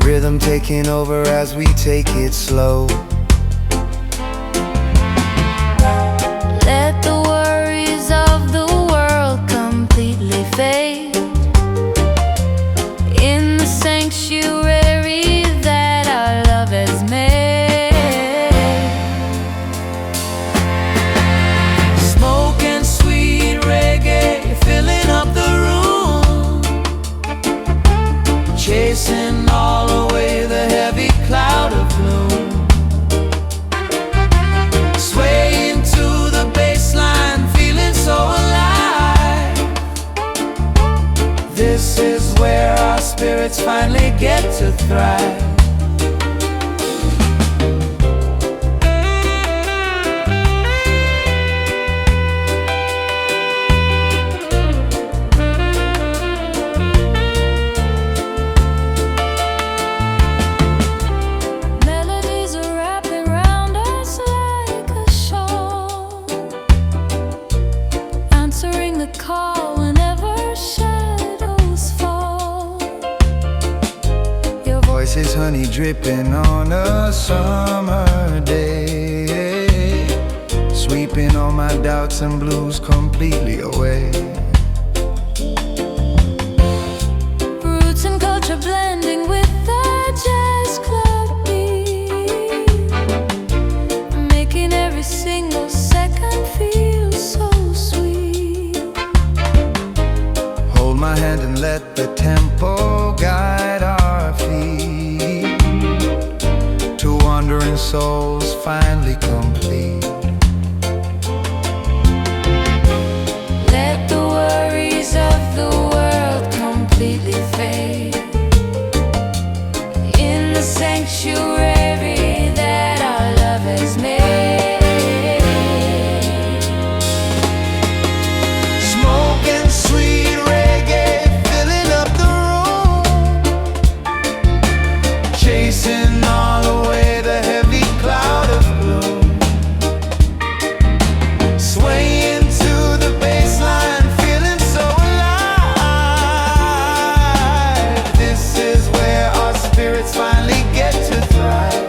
Rhythm taking over as we take it slow. Let the worries of the world completely fade in the sanctuary that our love has made. Smoke and sweet reggae filling up the room, chasing all away the heavy cloud of gloom. Swaying to the bassline, feeling so alive. This is where our spirits finally get to thrive. Melodies are wrapping round us like a shawl, answering the call whenever shadows fall. Your Voice is honey dripping on a summer day, sweeping all my doubts and blues completely away. roots and culture blending with the jazz club beat, making every single second let the tempo guide our feet to wandering souls finally complete. Let the worries of the world completely fade in the sanctuary that our love has made. Smoking sweet reggae, filling up the room, chasing all away the heavy cloud of gloom, swaying to the bassline, feeling so alive. This is where our spirits finally get to thrive.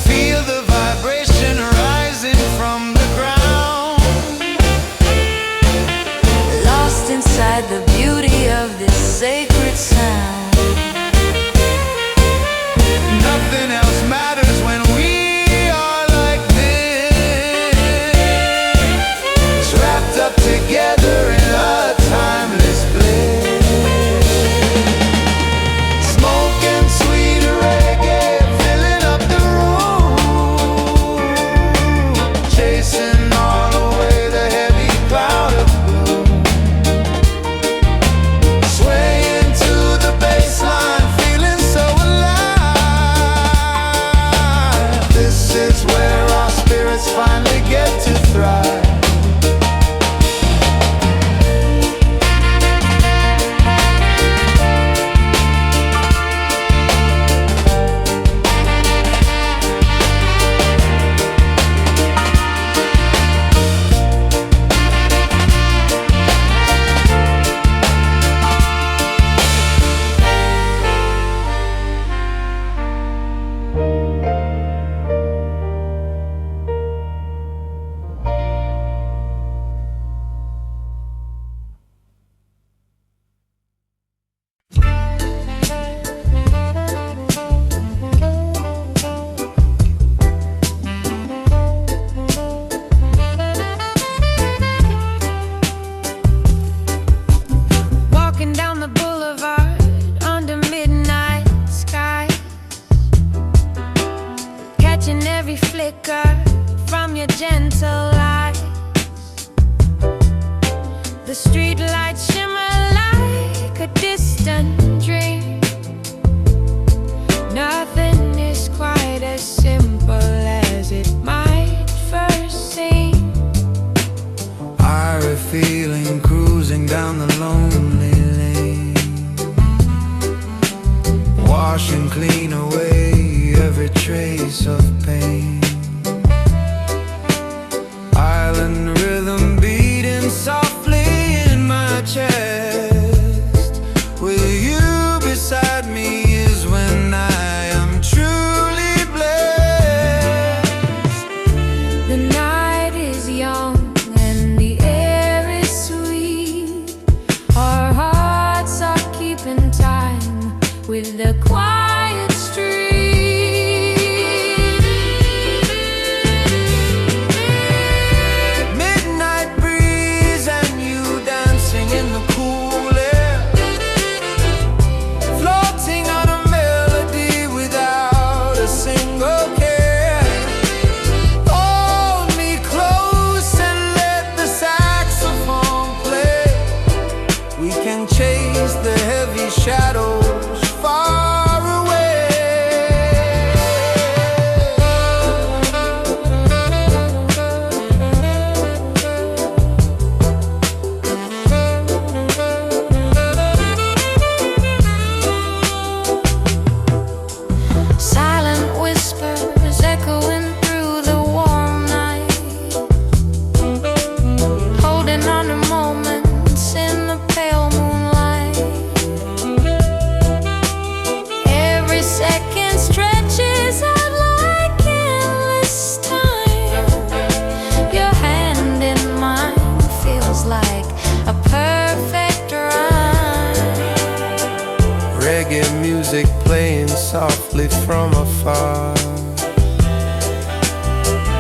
Feel the vibration rising from the ground, Lost inside the beauty of this sacred sound. nothing else matters when we are like this, wrapped up together in a timeless bliss. Smoking sweet reggae, filling up the room, chasing all away the heavy cloud of gloom, swaying to the bassline, feeling so alive. This is where our spirits finally get to thrive. Walking down the boulevard under midnight skies, catching every flicker from your gentle eyes. The street lights shimmer like a distant dream. Nothing is quite as simple as it might first seem. Irie feeling cruising down the lonely lane, washing clean away every trace of pain. Island rhythm beating softly in my chest, with you beside me is when I am truly blessed. The night is young and the air is sweet. Our hearts are keeping time with the quiet street. Midnight breeze and you dancing in the cool air, floating on a melody without a single care. Hold me close and let the saxophone play. We can chase the heavy shadows far away. Silent whispers echoing through the warm night, holding on to moments in the pale moonlight. Every second stretches out like endless time. Your hand in mine feels like a perfect rhyme. Reggae music playing softly from afar,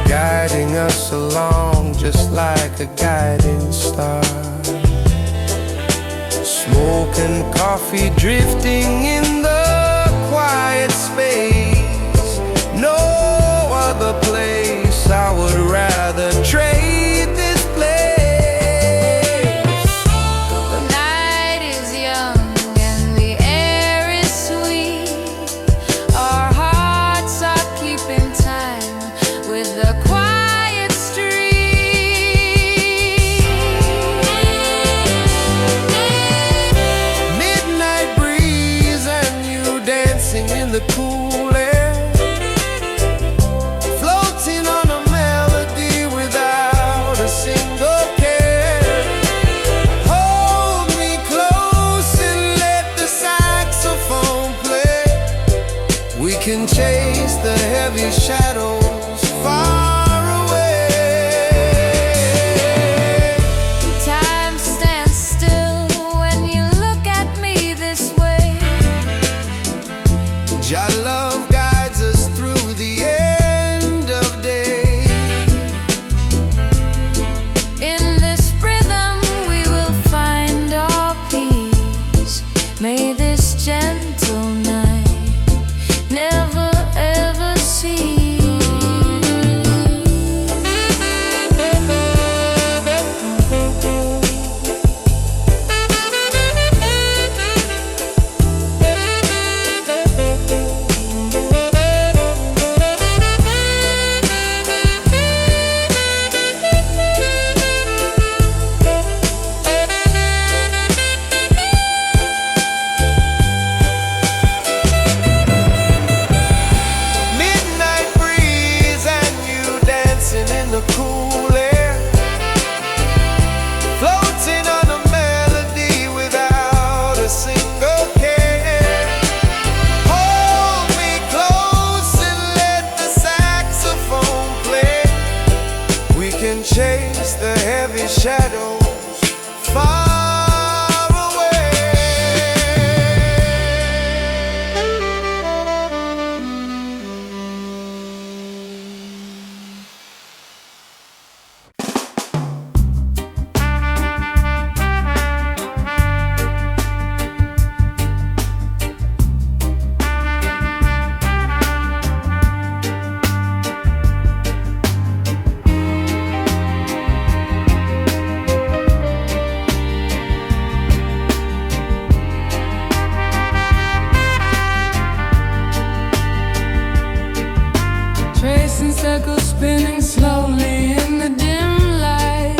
guiding us along just like a guiding star. Smoke and coffee drifting in the quiet space. No other place I would rather trade this place. The night is young and the air is sweet. Our hearts are keeping time with the quiet street. Midnight breeze and you dancing in the cool air, floating on a melody without a single care. Hold me close and let the saxophone play. We can chase the heavy shadows far away. Time stands still when you look at me this way. Your love guides us through the end of day. In this rhythm we will find our peace. May this gentle night never ever cease. Midnight breeze and you dancing in the cool air, floating on a melody without a single care. Hold me close and let the saxophone play. We can chase the heavy shadows far away. Tracing circles spinning slowly in the dim light,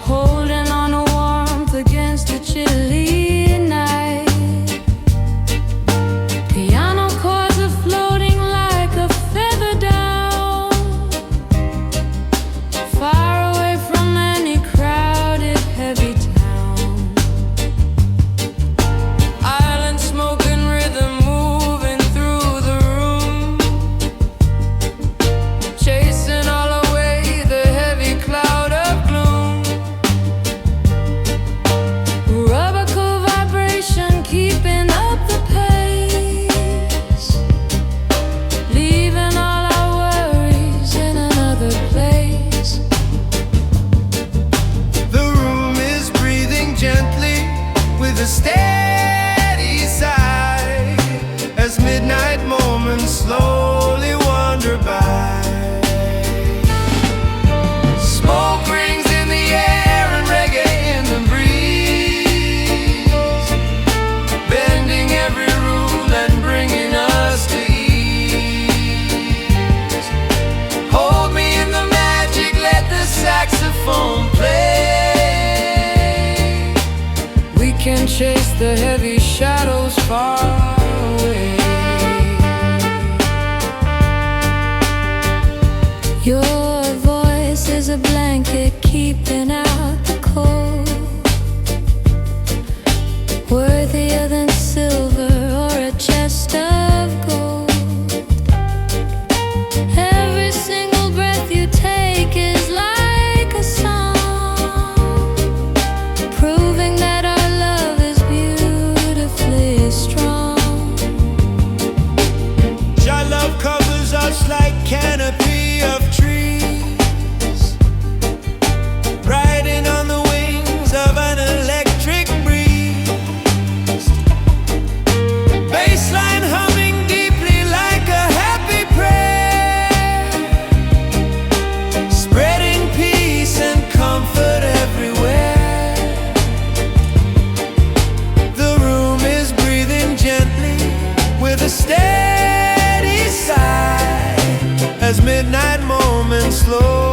holding on to warmth against a chilly night. Piano chords are floating like a feather down, far away from any crowded heavy town. Island smoke and rhythm moving through the room, chasing all away the heavy cloud of gloom. Rubber vibration keeping up the pace, leaving all our worries in another place. The room is breathing gently with a steady sigh as midnight moments slowly wander by. Smoke rings in the air and reggae in the breeze, bending every rule and bringing us to ease. Hold me in the magic, let the saxophone play. We can chase the heavy shadows far away. Your voice is a blanket keeping out the cold, worthier than silver or a chest of gold. Every single breath you take is like a song, proving that our love is beautifully strong. Your love covers us like canopy of trees, bright coming slow.